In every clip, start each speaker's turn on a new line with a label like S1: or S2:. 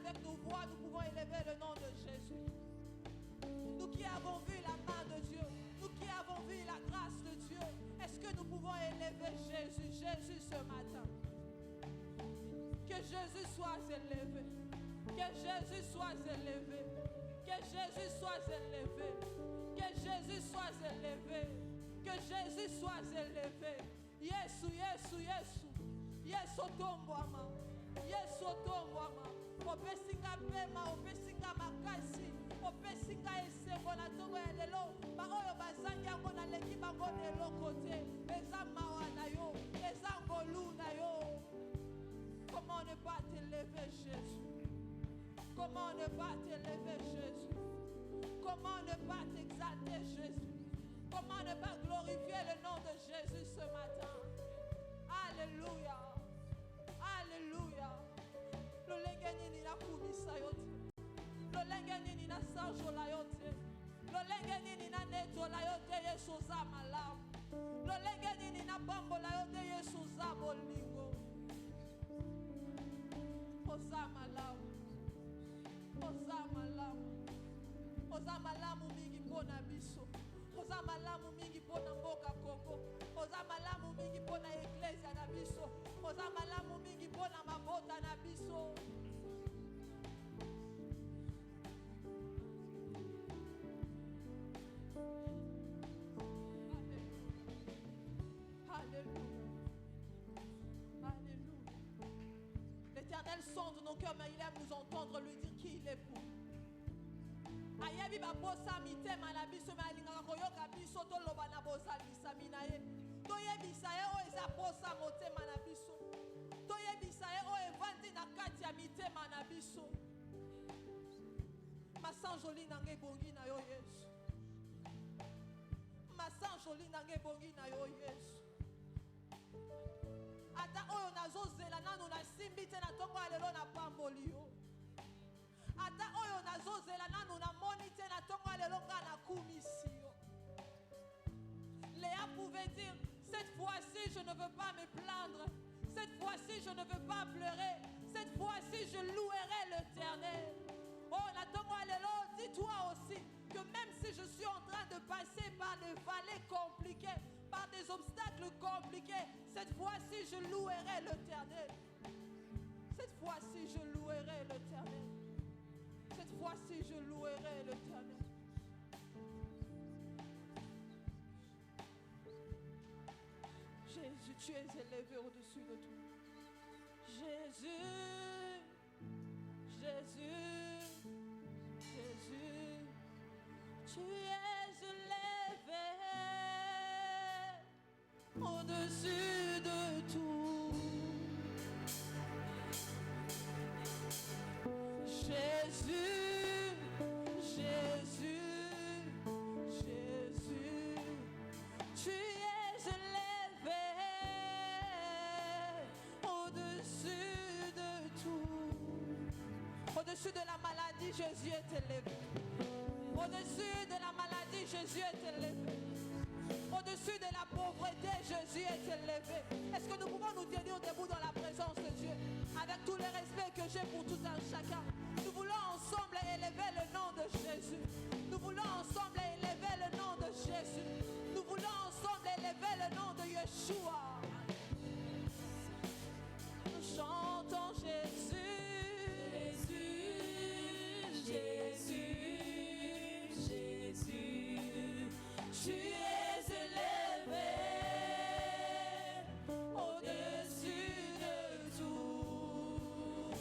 S1: avec nos voix, nous pouvons élever le nom de Jésus. Nous qui avons vu la main de Dieu, nous qui avons vu la grâce de Dieu, est-ce que nous pouvons élever Jésus, Jésus ce matin? Que Jésus soit élevé. Que Jésus soit élevé. Que Jésus soit élevé. Que Jésus soit élevé. Que Jésus soit élevé. Yesu, Yesu, Yesu. Yesu otombwama. Yesu otombwama. Opesinga pema, opesinga makasi. Opesinga esengo na tongo ya lelo. Ba oyo bazangi yango na leki bango lelo kote. Eza mawa na yo. Eza ngolu na yo. Comment ne pas t'élever, Jésus? Comment ne pas t'élever, Jésus? Comment ne pas t'exalter, Jésus? Comment ne pas glorifier le nom de Jésus ce matin? Alléluia. Alléluia. Lolenge nini na kumisa yote. Lolenge nini na sanjola yote. Lolenge nini na netola yote Yesu za malamu. Lolenge nini na bambola yote Yesu za bolingo. Oza malamu. Oza malamu. Oza malamu mingi pona biso. Oza malamu mingi pona mboka Kongo. Oza malamu mingi pona eklesia na biso. Oza malamu mingi pona mabota na biso. Alléluia. Alléluia. L'Éternel sonde nos cœurs, mais il aime nous entendre lui dire qui il est pour nous. Ayebi ba bosa mitema na biso ma lingaka koyoka biso to loba na bosa lisami na ye. To yebisa ye o eza bosa motema na biso. To yebisa ye o evandi na kati ya mitema na biso. Masanjoli na nge bongi na yo Yesu. Masanjoli na nge bongi na yo Yesu. Ata oyo nazozela nanu na simbi te na tongo ya lelo na pamboli yo. Ata oyo nazozela nanu na moni te na tongo ya lelo nga na kumisi yo. Léa pouvait dire, cette fois-ci je ne veux pas me plaindre. Cette fois-ci je ne veux pas pleurer. Cette fois-ci je louerai l'Éternel. Oh na tongo ya lelo, dis-toi aussi que même si je suis en train de passer par des vallées compliquées, par des obstacles compliqués, cette fois-ci je louerai l'Éternel. Cette fois-ci je louerai l'Éternel. Cette fois-ci je louerai l'Éternel. Jésus, tu es élevé au-dessus de tout. Jésus, Jésus, Jésus, tu es élevé au-dessus de tout. Jésus, Jésus, Jésus, tu es élevé au-dessus de tout. Au-dessus de la maladie, Jésus est élevé. Au-dessus de la maladie, Jésus est élevé. Au-dessus de la pauvreté, Jésus est élevé. Est-ce que nous pouvons nous tenir debout dans la présence de Dieu? Avec tout le respect que j'ai pour tout un chacun. Nous voulons ensemble élever le nom de Jésus. Nous voulons ensemble élever le nom de Jésus. Nous voulons ensemble élever le nom de Yeshua. Nous chantons Jésus. Jésus, Jésus, Jésus. Tu es élevé au-dessus de tout.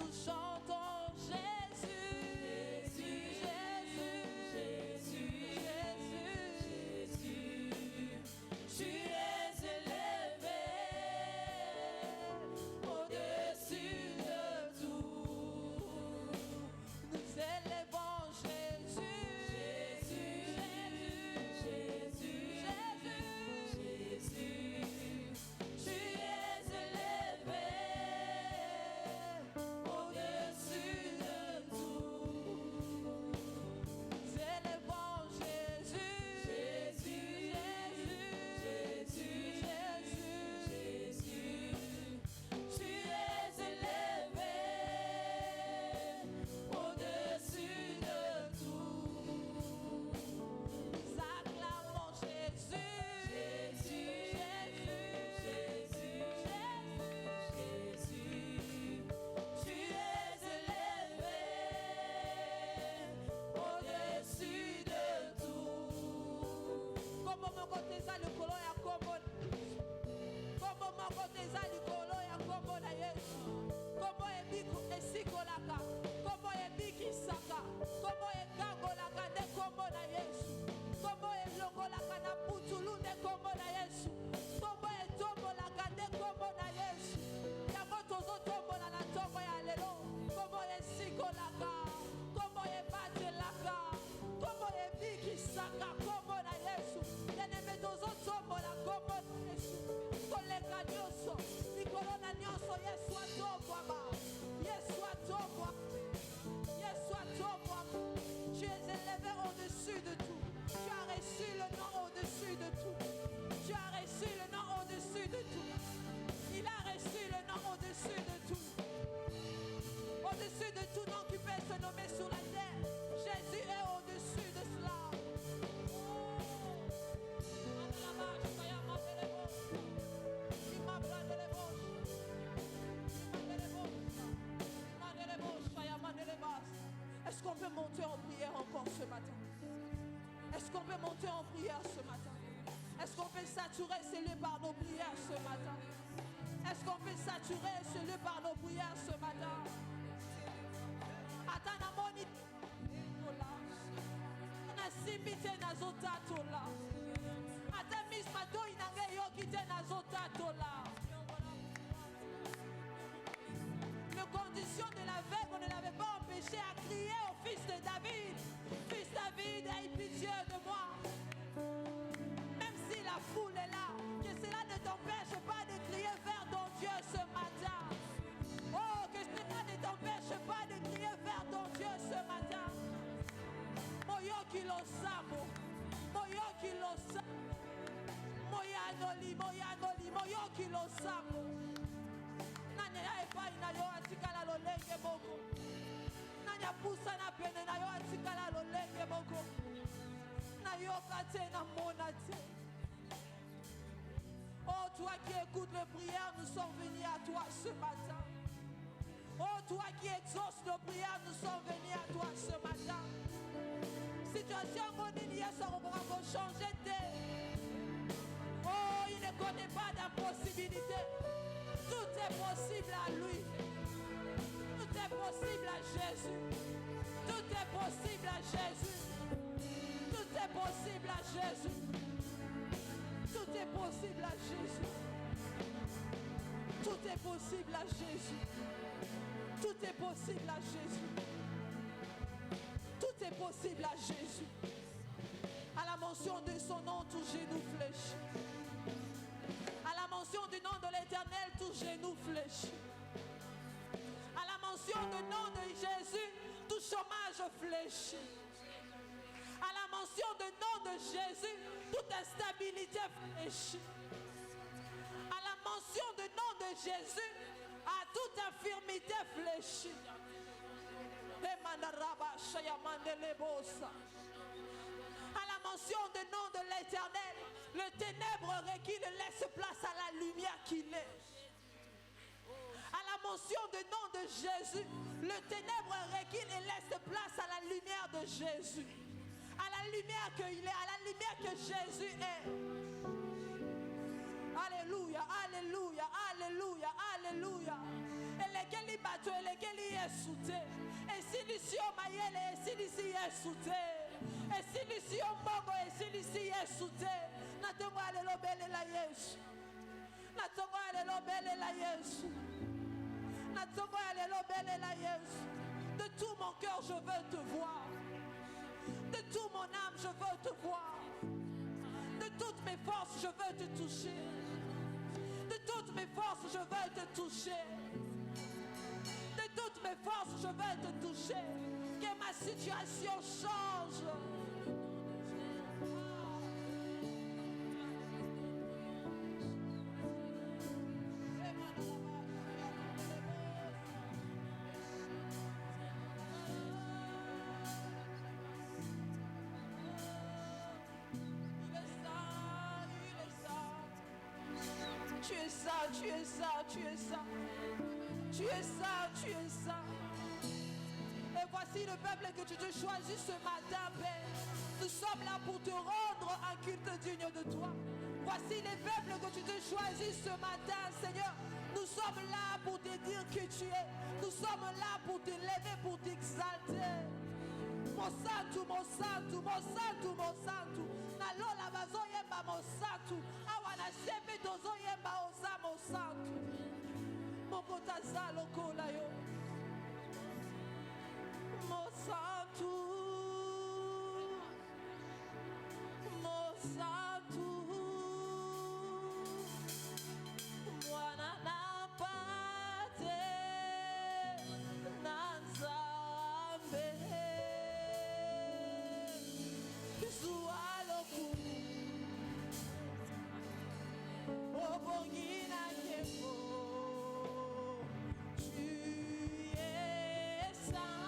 S1: Nous chantons Jésus, Jésus, Jésus, Est-ce qu'on peut monter en prière encore ce matin? Est-ce qu'on peut monter en prière ce matin? Est-ce qu'on peut saturer ce lieu par nos prières ce matin? Est-ce qu'on peut saturer ce lieu par nos prières ce matin? Atana moni tola. Na simite na zota tola. Ata misma do inange yo kite na zota tola. Les conditions de la veille, on ne l'avait pas empêché à crier au fils de David. Fils David, aie pitié de moi. Même si la foule est là, que cela ne t'empêche pas de crier vers ton Dieu ce matin. Oh, que cela ne t'empêche pas de crier vers ton Dieu ce matin. Moyo kilo samo, moyo kilo samo, moyanoli, moyo kilo samo. Nanya epa ina yo atikala lolenge boko. Nanya pusa na pene na yo atikala lolenge boko. Na yo kate na monate. Oh, toi qui écoutes les prières, nous sommes venus à toi ce matin. Oh, toi qui exauces nos prières, nous sommes venus à toi ce matin. Situation bonnie, ça va changer de. Oh, il ne connaît pas d'impossibilité. Tout est possible à lui. Tout est possible à Jésus. Tout est possible à Jésus. Tout est possible à Jésus. Tout est possible à Jésus. Tout est possible à Jésus. Tout est possible à Jésus. Tout est possible à Jésus. À la mention de son nom, tout genou fléchit. À la mention du nom de l'Éternel, tout genou fléchit. À la mention du nom de Jésus, tout chômage fléchit. À la mention du nom de Jésus, toute instabilité fléchit. À la mention du nom de Jésus, à toute infirmité fléchit. À la mention du nom de l'Éternel, le ténèbre recule et laisse place à la lumière qu'il est. À la mention du nom de Jésus, le ténèbre recule et laisse place à la lumière de Jésus. À la lumière qu'il est, à la lumière que Jésus est. Alléluia, alléluia, alléluia, alléluia. Et lesquels y battent, et lesquels y est souté. Et si l'ici au maïel, et si l'ici est souté. Et si l'ici au mongo, et si l'ici est souté. N'attends pas le lobel et la yesu. N'attends pas le lobel et la yesu. N'attends pas le lobel et la yesu. De tout mon cœur, je veux te voir. De tout mon âme, je veux te voir. De toutes mes forces, je veux te toucher. De toutes mes forces, je veux te toucher. De toutes mes forces, je veux te toucher. Que ma situation change. Tu es ça, tu es ça, tu es ça. Tu es ça, tu es ça. Et voici le peuple que tu te choisis ce matin, Père. Nous sommes sommes là pour te rendre un culte digne de toi. Voici les peuples que tu te choisis ce matin, Seigneur. Nous sommes là pour te dire qui tu es. Nous sommes là pour te lever, pour t'exalter. Mon santu, mon santu, mon santu, mon santu. Nalola bazo yemba mon santu. Awana sepe dozo yemba oza mon santu. Mokota zalo kola yo. Mon santu. Mon santu. Mwana na pate nanzambe. Zualoku. Obongina kefo. Tu es saint,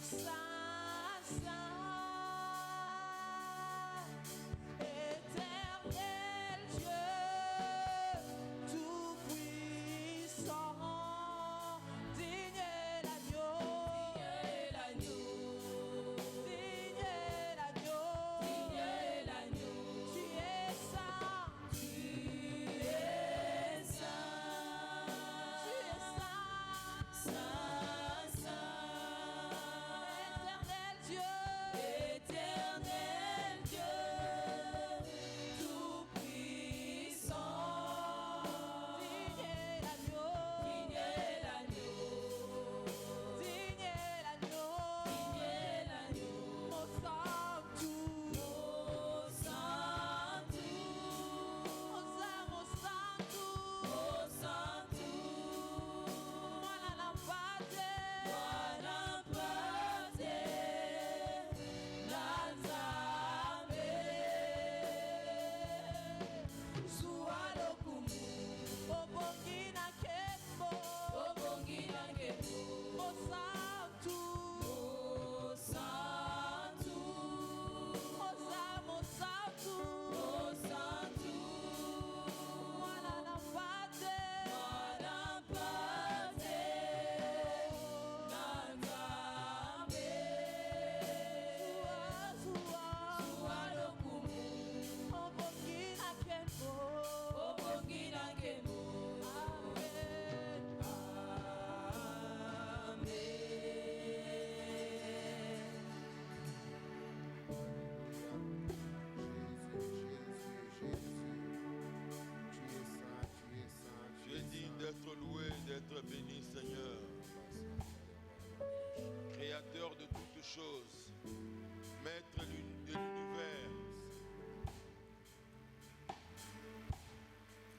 S1: saint, saint, éternel Dieu, tout-puissant, digne est l'agneau, digne est l'agneau, tu es saint, tu es éternel Dieu, tout-puissant, digne est l'agneau, digne est l'agneau, mon santu, mon santu, mwana na pate, zuwa lokumu, obongi na kembo, mon santu, mon santu, mwana na pate, zuwa lokumu, obongi na kembo,
S2: Tu es digne d'être loué, d'être béni, Seigneur. Créateur de toutes choses, maître de l'univers.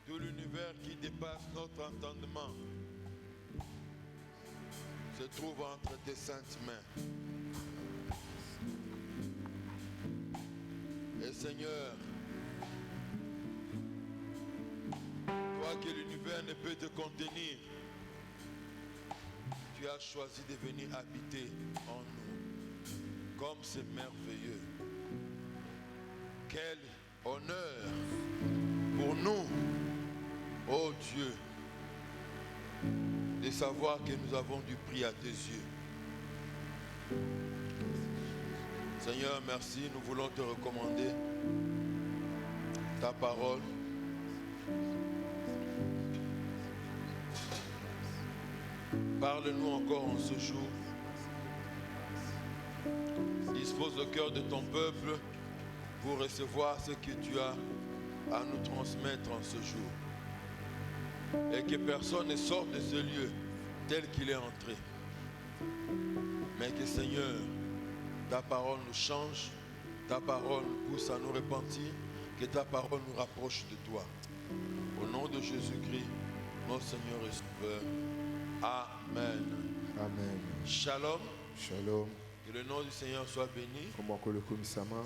S2: De l'univers qui dépasse notre entendement se trouve entre tes saintes mains. Et Seigneur, toi que l'univers ne peut te contenir, tu as choisi de venir habiter en nous. Comme c'est merveilleux. Quel honneur pour nous, ô Dieu, de savoir que nous avons du prix à tes yeux. Seigneur, merci, nous voulons te recommander ta parole. Parle-nous encore en ce jour. Dispose le cœur de ton peuple pour recevoir ce que tu as à nous transmettre en ce jour. Et que personne ne sorte de ce lieu tel qu'il est entré. Mais que Seigneur, ta parole nous change, ta parole nous pousse à nous repentir, que ta parole nous rapproche de toi. Au nom de Jésus-Christ, notre Seigneur et Sauveur. Amen.
S3: Amen.
S2: Shalom.
S3: Shalom.
S2: Que le nom du Seigneur soit béni.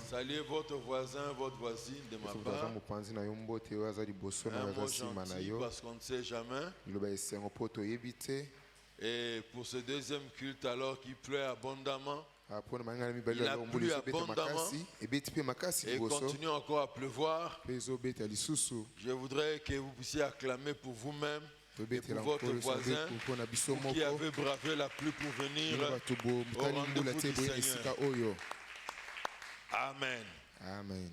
S2: Saluez votre voisin, votre voisine de ma part. Un mot gentil parce qu'on ne sait jamais. Et pour ce deuxième culte, alors qu'il pleut abondamment, il a plu abondamment et continue encore à pleuvoir. Je voudrais que vous puissiez acclamer pour vous-même et pour votre voisin qui avait bravé la pluie pour venir au rendez-vous du Seigneur. Amen.
S3: Amen.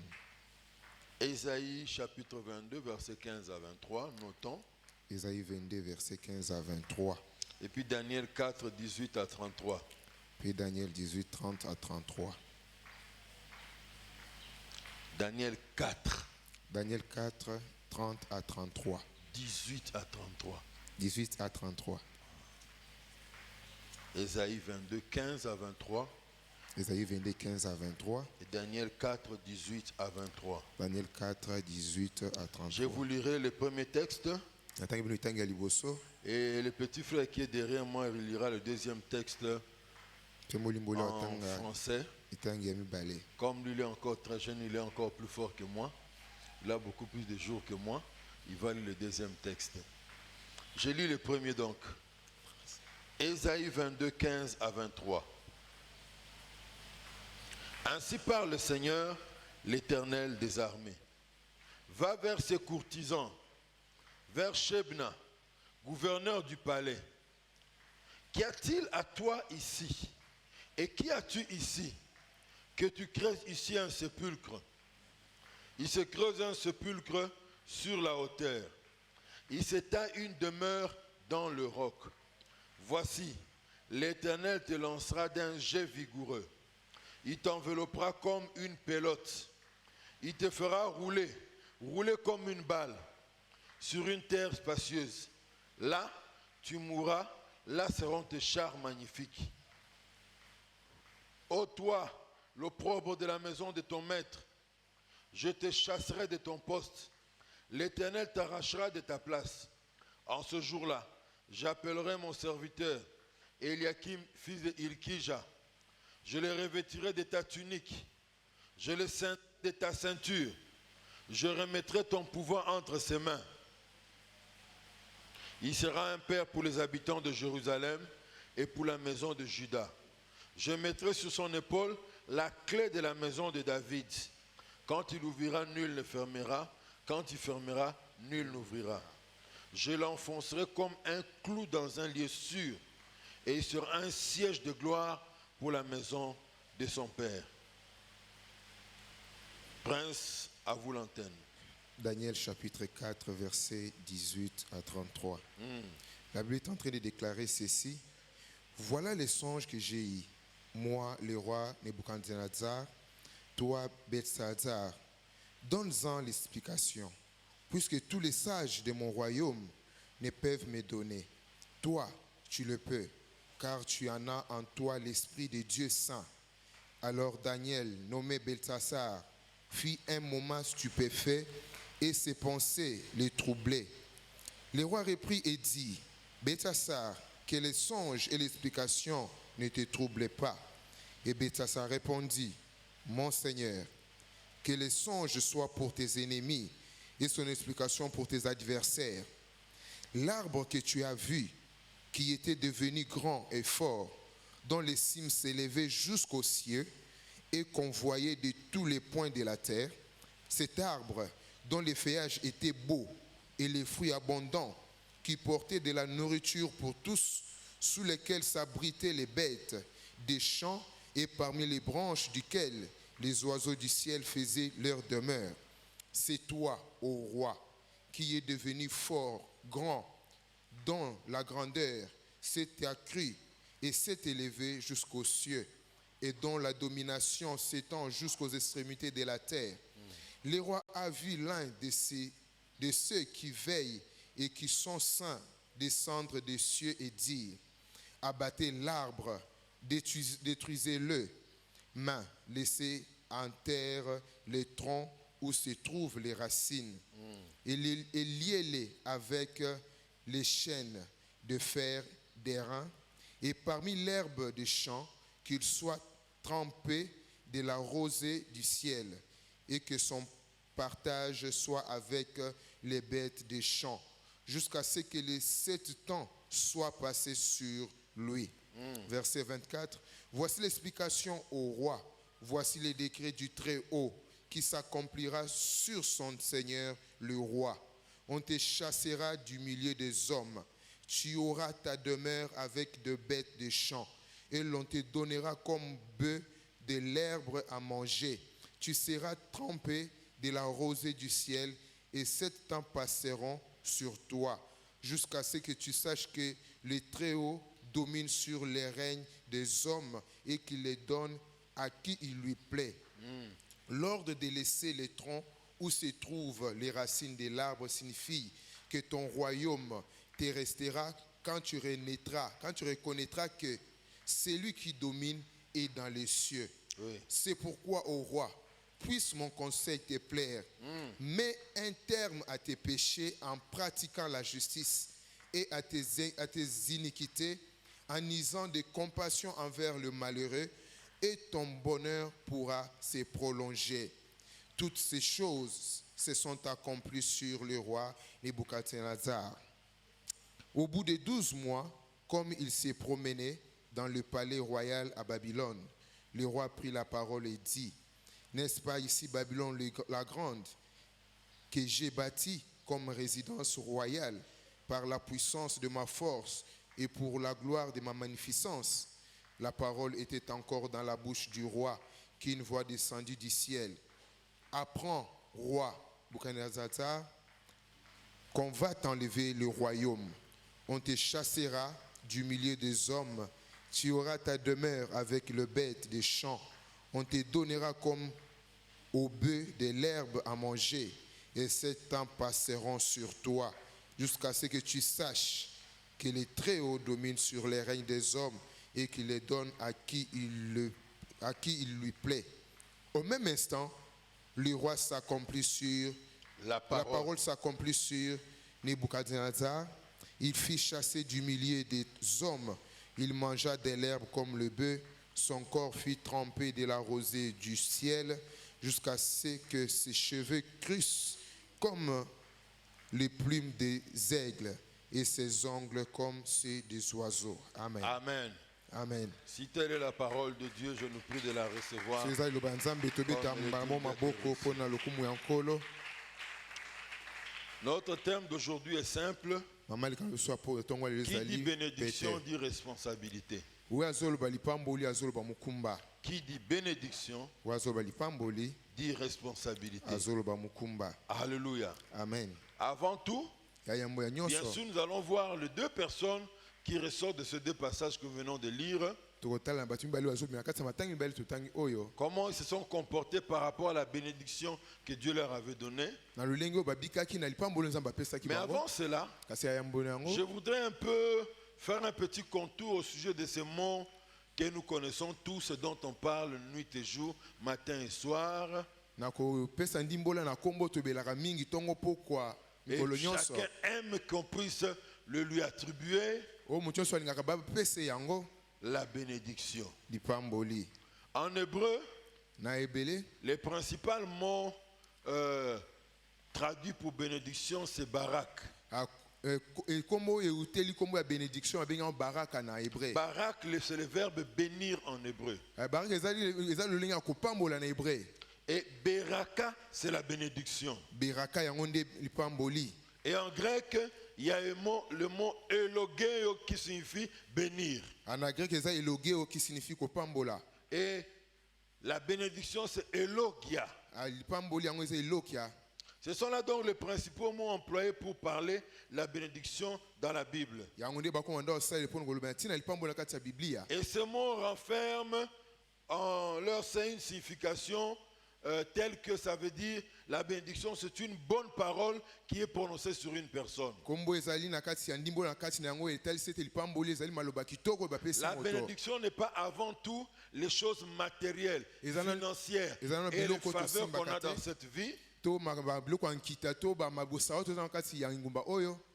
S2: Ésaïe chapitre 22, verset 15 à 23, notons.
S3: Ésaïe 22, verset 15 à 23.
S2: Et puis Daniel 4, 18 à 33.
S3: Puis Daniel 18, 30 à 33.
S2: Daniel 4.
S3: Daniel 4, 30 à 33.
S2: 18 à 33.
S3: 18 à 33.
S2: Ésaïe 22, 15 à 23.
S3: Ésaïe 22, 15 à 23.
S2: Et Daniel 4, 18 à 23.
S3: Daniel 4, 18 à 33.
S2: Je vous lirai le premier texte. Et le petit frère qui est derrière moi, il lira le deuxième texte en français. Comme lui, il est encore très jeune, il est encore plus fort que moi. Il a beaucoup plus de jours que moi. Il va lire le deuxième texte. Je lis le premier donc. Ésaïe 22, 15 à 23. Ainsi parle le Seigneur, l'Éternel des armées. Va vers ses courtisans, vers Shebna, gouverneur du palais. Qu'y a-t-il à toi ici? Et qui as-tu ici? Que tu creuses ici un sépulcre. Il se creuse un sépulcre sur la hauteur. Il s'étend une demeure dans le roc. Voici, l'Éternel te lancera d'un jet vigoureux. Il t'enveloppera comme une pelote. Il te fera rouler comme une balle sur une terre spacieuse. Là, tu mourras, là seront tes chars magnifiques. Ô toi, l'opprobre de la maison de ton maître, je te chasserai de ton poste. L'Éternel t'arrachera de ta place. En ce jour-là, j'appellerai mon serviteur, Eliakim, fils de Hilkija. Je le revêtirai de ta tunique, je le ceindrai de ta ceinture. Je remettrai ton pouvoir entre ses mains. Il sera un père pour les habitants de Jérusalem et pour la maison de Juda. Je mettrai sur son épaule la clé de la maison de David. Quand il ouvrira, nul ne fermera. Quand il fermera, nul n'ouvrira. Je l'enfoncerai comme un clou dans un lieu sûr, et il sera un siège de gloire pour la maison de son père. Prince, à vous l'antenne.
S3: Daniel chapitre 4, verset 18 à 33. La Bible est en train de déclarer ceci. Voilà les songes que j'ai eus. Moi, le roi Nebuchadnezzar, toi, Belshazzar, donne-en l'explication, puisque tous les sages de mon royaume ne peuvent me donner. Toi, tu le peux, car tu en as en toi l'esprit de Dieu saint. Alors Daniel, nommé Belteshazzar, fit un moment stupéfait et ses pensées les troublaient. Le roi reprit et dit, Belteshazzar, que les songes et l'explication ne te troublent pas. Et Belteshazzar répondit, mon Seigneur, que les songes soient pour tes ennemis et son explication pour tes adversaires. L'arbre que tu as vu, qui était devenu grand et fort, dont les cimes s'élevaient jusqu'aux cieux et qu'on voyait de tous les points de la terre, cet arbre dont les feuillages étaient beaux et les fruits abondants, qui portaient de la nourriture pour tous, sous lesquels s'abritaient les bêtes des champs et parmi les branches duquel les oiseaux du ciel faisaient leur demeure. C'est toi, ô roi, qui es devenu fort, grand, dont la grandeur s'est accrue et s'est élevée jusqu'aux cieux, et dont la domination s'étend jusqu'aux extrémités de la terre. Le roi a vu l'un de ceux qui veillent et qui sont saints descendre des cieux et dire, abattez l'arbre, détruisez-le, mais laissez en terre les troncs où se trouvent les racines, et liez-les avec les chaînes de fer d'airain, et parmi l'herbe des champs, qu'il soit trempé de la rosée du ciel, et que son partage soit avec les bêtes des champs, jusqu'à ce que les 7 temps soient passés sur lui. Verset 24. Voici l'explication au roi. Voici les décrets du Très-Haut qui s'accomplira sur son Seigneur le roi. on te chassera du milieu des hommes. Tu auras ta demeure avec de bêtes de champs, et l'on te donnera comme bœuf de l'herbe à manger. Tu seras trempé de la rosée du ciel, et 7 ans passeront sur toi, jusqu'à ce que tu saches que le Très-Haut domine sur les règnes des hommes et qu'il les donne à qui il lui plaît. L'ordre de laisser les troncs où se trouvent les racines de l'arbre signifie que ton royaume te restera quand tu reconnaîtras que celui qui domine est dans les cieux.
S2: Oui.
S3: C'est pourquoi, ô roi, puisse mon conseil te plaire. Mets un terme à tes péchés en pratiquant la justice et à tes iniquités, en usant de compassion envers le malheureux, et ton bonheur pourra se prolonger. Toutes ces choses se sont accomplies sur le roi Nebuchadnezzar. Au bout de 12 mois, comme il s'est promené dans le palais royal à Babylone, le roi prit la parole et dit: n'est-ce pas ici Babylone la grande, que j'ai bâtie comme résidence royale par la puissance de ma force et pour la gloire de ma magnificence? La parole était encore dans la bouche du roi qu'une voix descendit du ciel. Apprends, roi Nebuchadnezzar, qu'on va t'enlever le royaume. On te chassera du milieu des hommes. Tu auras ta demeure avec le bête des champs. On te donnera comme au bœuf de l'herbe à manger. Et 7 ans passeront sur toi, jusqu'à ce que tu saches que le Très-Haut domine sur les règnes des hommes et qu'il les donne à qui il lui plaît. Au même instant, le roi s'accomplit sur la parole s'accomplit sur Nebuchadnezzar. Il fit chasser du milieu des hommes. Il mangea de l'herbe comme le bœuf. Son corps fut trempé de la rosée du ciel, jusqu'à ce que ses cheveux crussent comme les plumes des aigles et ses ongles comme ceux des oiseaux. Amen.
S2: Amen.
S3: Amen.
S2: Si telle est la parole de Dieu, je nous prie de la recevoir. Notre thème d'aujourd'hui est simple. Qui dit bénédiction dit responsabilité. Qui dit bénédiction dit responsabilité. Alléluia.
S3: Amen.
S2: Avant tout, bien sûr, nous allons voir les 2 personnes qui ressortent de ces 2 passages que nous venons de lire. Comment ils se sont comportés par rapport à la bénédiction que Dieu leur avait donnée. Mais avant cela, je voudrais un peu faire un petit contour au sujet de ces mots que nous connaissons tous, dont on parle nuit et jour, matin et soir. Et chacun aime qu'on puisse le lui attribuer. La bénédiction. En hébreu, les principaux mots traduits pour bénédiction, c'est barak. Barak, c'est le verbe bénir en hébreu. Et beraka, c'est la bénédiction. Et en grec, il y a le mot elogeo qui signifie bénir. Et la bénédiction, c'est elogia. Ce sont là donc les principaux mots employés pour parler de la bénédiction dans la Bible. Et ces mots renferment en leur sein une signification telle que ça veut dire la bénédiction, c'est une bonne parole qui est prononcée sur une personne. La bénédiction n'est pas avant tout les choses matérielles, financières et les faveurs qu'on a dans cette vie.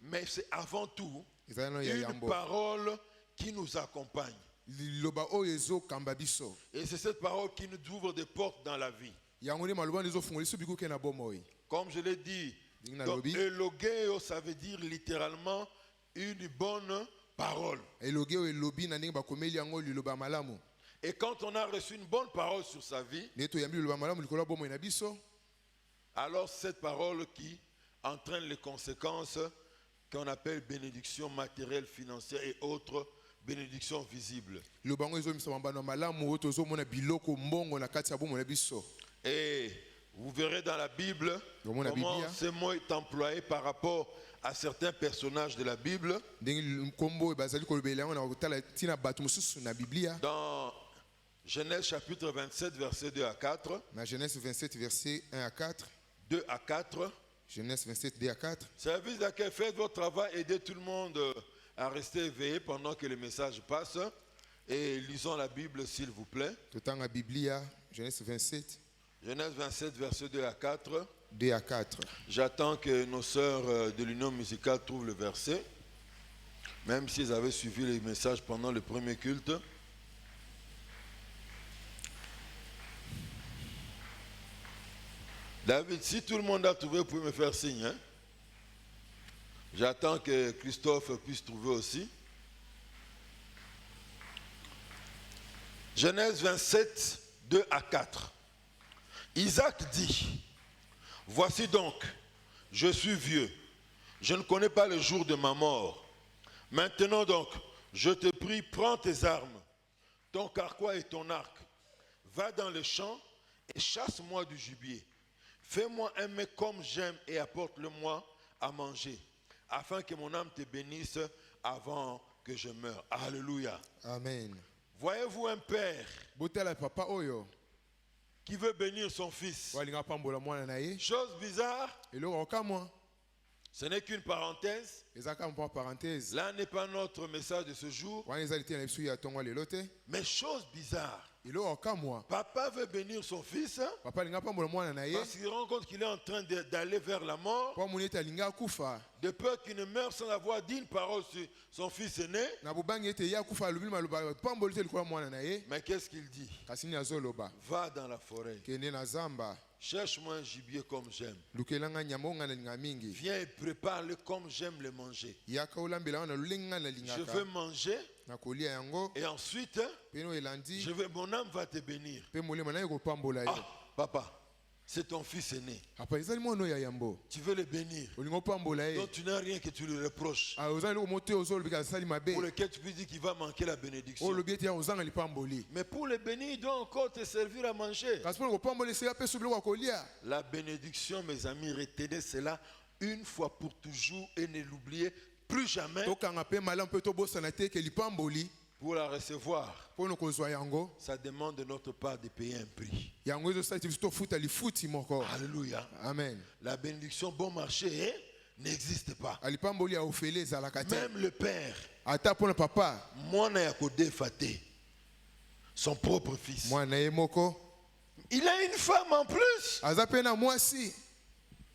S2: Mais c'est avant tout une parole qui nous accompagne. Et c'est cette parole qui nous ouvre des portes dans la vie. Comme je l'ai dit, elogeo, ça veut dire littéralement une bonne parole. Et quand on a reçu une bonne parole sur sa vie, alors cette parole qui entraîne les conséquences qu'on appelle bénédiction matérielle, financière et autres bénédictions visibles. Et vous verrez dans la Bible comment ce mot est employé par rapport à certains personnages de la Bible. Dans Genèse chapitre 27, versets 2 à 4.
S3: Genèse 27, versets 1 à 4.
S2: 2 à 4.
S3: Genèse 27, 2 à 4.
S2: Service d'accueil, faites votre travail, aidez tout le monde à rester éveillé pendant que le message passe. Et lisons la Bible, s'il vous plaît.
S3: Tout le temps la Biblia, Genèse 27.
S2: Genèse 27, versets 2 à 4.
S3: 2 à 4.
S2: J'attends que nos sœurs de l'Union musicale trouvent le verset, même s'ils avaient suivi les messages pendant le premier culte. David, si tout le monde a trouvé, vous pouvez me faire signe. Hein? J'attends que Christophe puisse trouver aussi. Genèse 27, 2 à 4. Isaac dit, voici donc, je suis vieux, je ne connais pas le jour de ma mort. Maintenant donc, je te prie, prends tes armes, ton carquois et ton arc. Va dans le champ et chasse-moi du gibier. Fais-moi un mets comme j'aime et apporte-le-moi à manger, afin que mon âme te bénisse avant que je meure. Alléluia.
S3: Amen.
S2: Voyez-vous un père qui veut bénir son fils? Chose bizarre, ce n'est qu'une parenthèse. Là n'est pas notre message de ce jour. Mais chose bizarre, papa veut bénir son fils parce qu'il rend compte qu'il est en train d'aller vers la mort, de peur qu'il ne meure sans avoir dit une parole sur son fils aîné. Mais qu'est-ce qu'il dit? Va dans la forêt, cherche-moi un gibier comme j'aime. Viens et prépare-le comme j'aime le manger. Je veux manger et ensuite mon âme va te bénir. Ah, papa, c'est ton fils aîné. Tu veux le bénir. Donc tu n'as rien que tu lui reproches. Pour lequel tu peux dire qu'il va manquer la bénédiction. Mais pour le bénir, il doit encore te servir à manger. La bénédiction, mes amis, retenez cela une fois pour toujours et ne l'oubliez plus jamais. Pour la recevoir, ça demande de notre part de payer un prix. Alléluia.
S3: Amen.
S2: La bénédiction bon marché n'existe pas. Même le père, son propre fils, il a une femme en plus.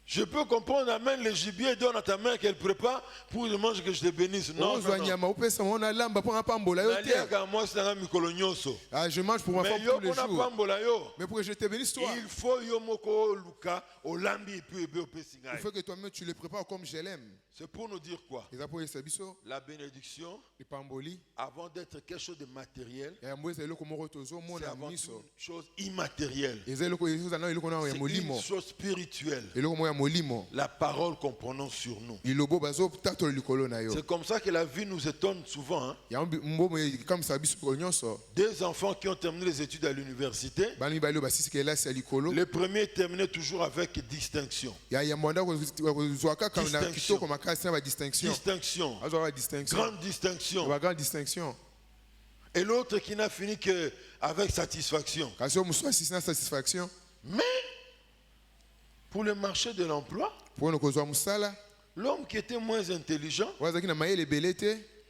S2: Je peux comprendre, amène le gibier et donne à ta mère qu'elle prépare pour le manger que je te bénisse. Non,
S3: je mange pour ma femme tous les jours. Mais pour que je te bénisse toi,
S2: il faut que
S3: toi-même tu le prépares comme je l'aime.
S2: C'est pour nous dire quoi? La bénédiction, avant d'être quelque chose de matériel, c'est avant une chose immatérielle. C'est une chose spirituelle. La parole qu'on prononce sur nous. C'est comme ça que la vie nous étonne souvent. Hein? Des enfants qui ont terminé les études à l'université, le premier terminait toujours avec distinction. Distinction. Grande distinction. Et l'autre qui n'a fini qu'avec satisfaction. Mais pour le marché de l'emploi, l'homme qui était moins intelligent,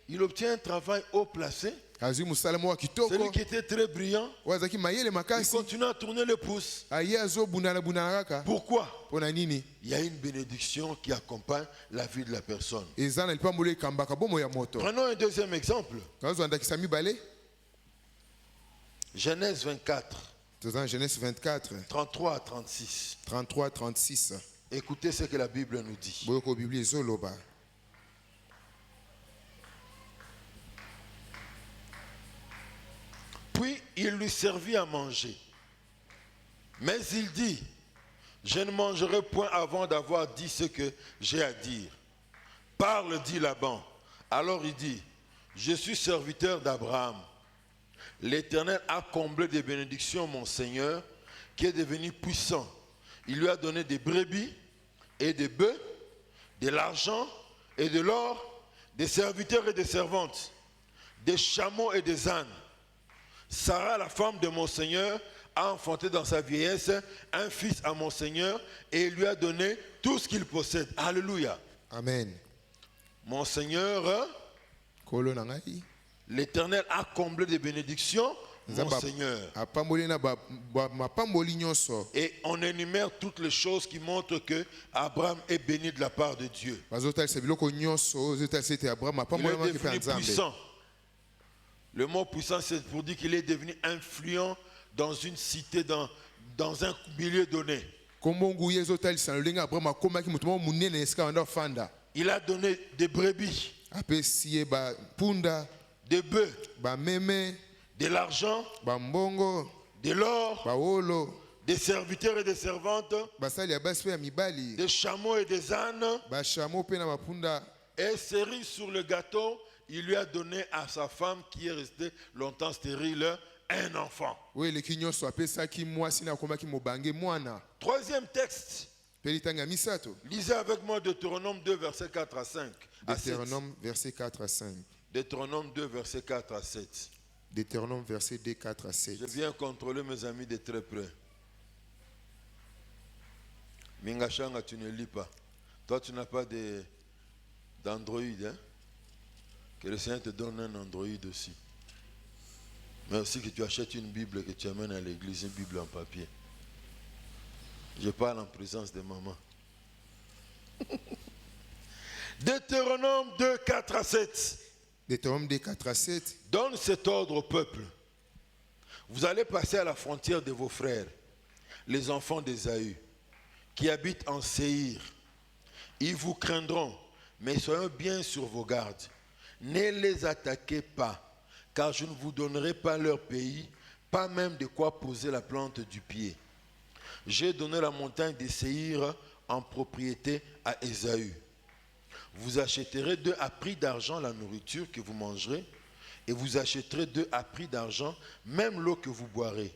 S2: il obtient un travail haut placé. Celui qui était très brillant, il continue à tourner le pouce. Pourquoi? Il y a une bénédiction qui accompagne la vie de la personne. Prenons un deuxième exemple. Genèse 24.
S3: Genèse 24.
S2: 33 à 36.
S3: 33 à 36.
S2: Écoutez ce que la Bible nous dit. Puis il lui servit à manger. Mais il dit, Je ne mangerai point avant d'avoir dit ce que j'ai à dire. Parle, dit Laban. Alors il dit, je suis serviteur d'Abraham. L'Éternel a comblé de bénédictions mon Seigneur, qui est devenu puissant. Il lui a donné des brebis et des bœufs, de l'argent et de l'or, des serviteurs et des servantes, des chameaux et des ânes. Sarah, la femme de mon Seigneur, a enfanté dans sa vieillesse un fils à mon Seigneur et il lui a donné tout ce qu'il possède. Alléluia.
S3: Amen.
S2: Mon Seigneur, l'Éternel a comblé des bénédictions, mon Seigneur. Et on énumère toutes les choses qui montrent que Abraham est béni de la part de Dieu. Il est devenu puissant. Le mot puissant, c'est pour dire qu'il est devenu influent dans une cité, dans un milieu donné. Il a donné des brebis, des bœufs, de l'argent, de l'or, des serviteurs et des servantes, des chameaux et des ânes. Et cerise sur le gâteau, il lui a donné à sa femme qui est restée longtemps stérile un enfant. Troisième texte. Lisez avec moi Deutéronome 2, versets 4 à 5.
S3: Deutéronome, verset 4 à 5.
S2: Deutéronome 2, versets 4 à 7.
S3: Deutéronome, verset 2, 4 à 7.
S2: Je viens contrôler mes amis de très près. Mingashanga, tu ne lis pas. Toi, tu n'as pas d'Android. Hein? Que le Seigneur te donne un Android aussi. Mais aussi que tu achètes une Bible et que tu amènes à l'église, une Bible en papier. Je parle en présence de maman. Deutéronome 2, 4 à 7.
S3: Deutéronome 2, 4 à 7.
S2: Donne cet ordre au peuple. Vous allez passer à la frontière de vos frères, les enfants d'Ésaü, qui habitent en Séhir. Ils vous craindront, mais soyez bien sur vos gardes. Ne les attaquez pas, car je ne vous donnerai pas leur pays, pas même de quoi poser la plante du pied. J'ai donné la montagne de Séhir en propriété à Ésaü. Vous achèterez d'eux à prix d'argent la nourriture que vous mangerez, et vous achèterez d'eux à prix d'argent même l'eau que vous boirez.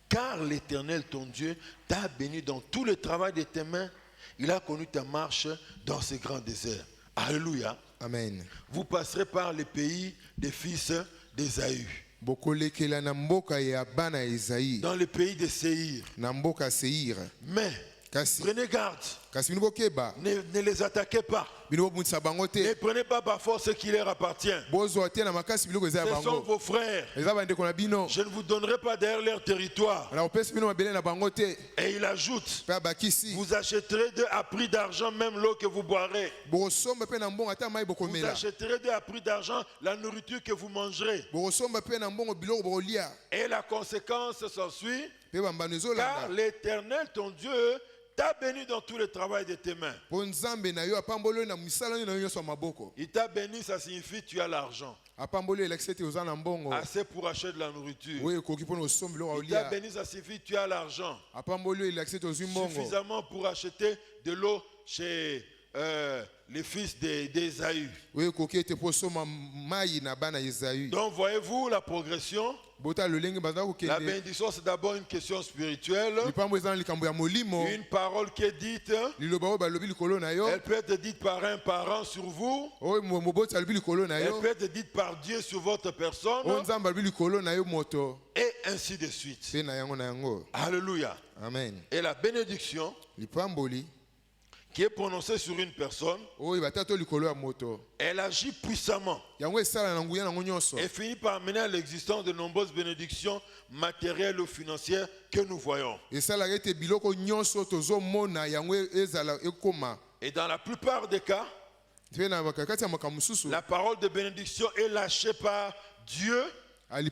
S2: Car l'Éternel, ton Dieu, t'a béni dans tout le travail de tes mains. Il a connu ta marche dans ce grand désert. Alléluia.
S3: Amen.
S2: Vous passerez par les pays des fils d'Ésaü. Dans le pays de Séhir. Mais prenez garde. Ne les attaquez pas. Ne prenez pas par force ce qui leur appartient. Ce sont vos frères. Je ne vous donnerai pas derrière leur territoire. Et il ajoute, vous achèterez d'eux à prix d'argent même l'eau que vous boirez. Vous achèterez d'eux à prix d'argent la nourriture que vous mangerez. Et la conséquence s'ensuit, car l'Éternel, ton Dieu, t'a béni dans tout le travail de tes mains. Il t'a béni, ça signifie tu as l'argent. Assez pour acheter de la nourriture. Il t'a béni, ça signifie tu as l'argent. Suffisamment pour acheter de l'eau chez les fils d'Ésaü. Donc voyez-vous la progression. La bénédiction, c'est d'abord une question spirituelle. Une parole qui est dite, elle peut être dite par un parent sur vous. Elle peut être dite par Dieu sur votre personne. Et ainsi de suite. Alléluia. Amen. Et la bénédiction qui est prononcée sur une personne, elle agit puissamment et finit par mener à l'existence de nombreuses bénédictions matérielles ou financières que nous voyons. Et dans la plupart des cas, la parole de bénédiction est lâchée par Dieu ou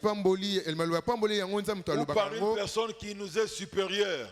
S2: par une personne qui nous est supérieure.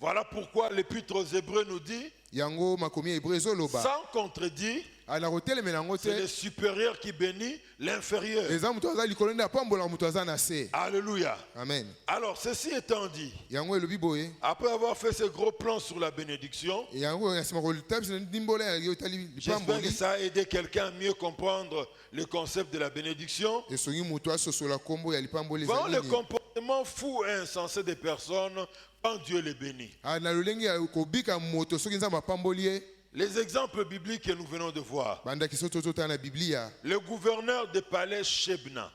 S2: Voilà pourquoi l'épître aux Hébreux nous dit,
S3: yango makomi ya Hébreu ezoloba
S2: sans contredit,
S3: ana kotelemela yango
S2: c'est le
S3: te
S2: supérieur qui bénit l'inférieur.
S3: eza moto aza likolo nde apambolaka moto aza na se.
S2: Alléluia.
S3: Amen.
S2: Alors, ceci étant dit,
S3: yango elobi boye
S2: après avoir fait ce gros plan sur la bénédiction,
S3: yango na nsima kotabisa ndimbola ya otali
S2: j'espère que
S3: lipamboli
S2: ça a aidé quelqu'un à mieux comprendre le concept de la bénédiction.
S3: esongi moto asosola nkombo ya lipamboli
S2: Voyons
S3: eza
S2: le
S3: nini.
S2: comportement fou et insensé des personnes quand Dieu les bénit.
S3: na lolenge ya kobika moto soki nzambe apamboli ye.
S2: Les exemples bibliques que nous venons de voir.
S3: bandaki so tozotala na biblia
S2: Le gouverneur de palais Shebna.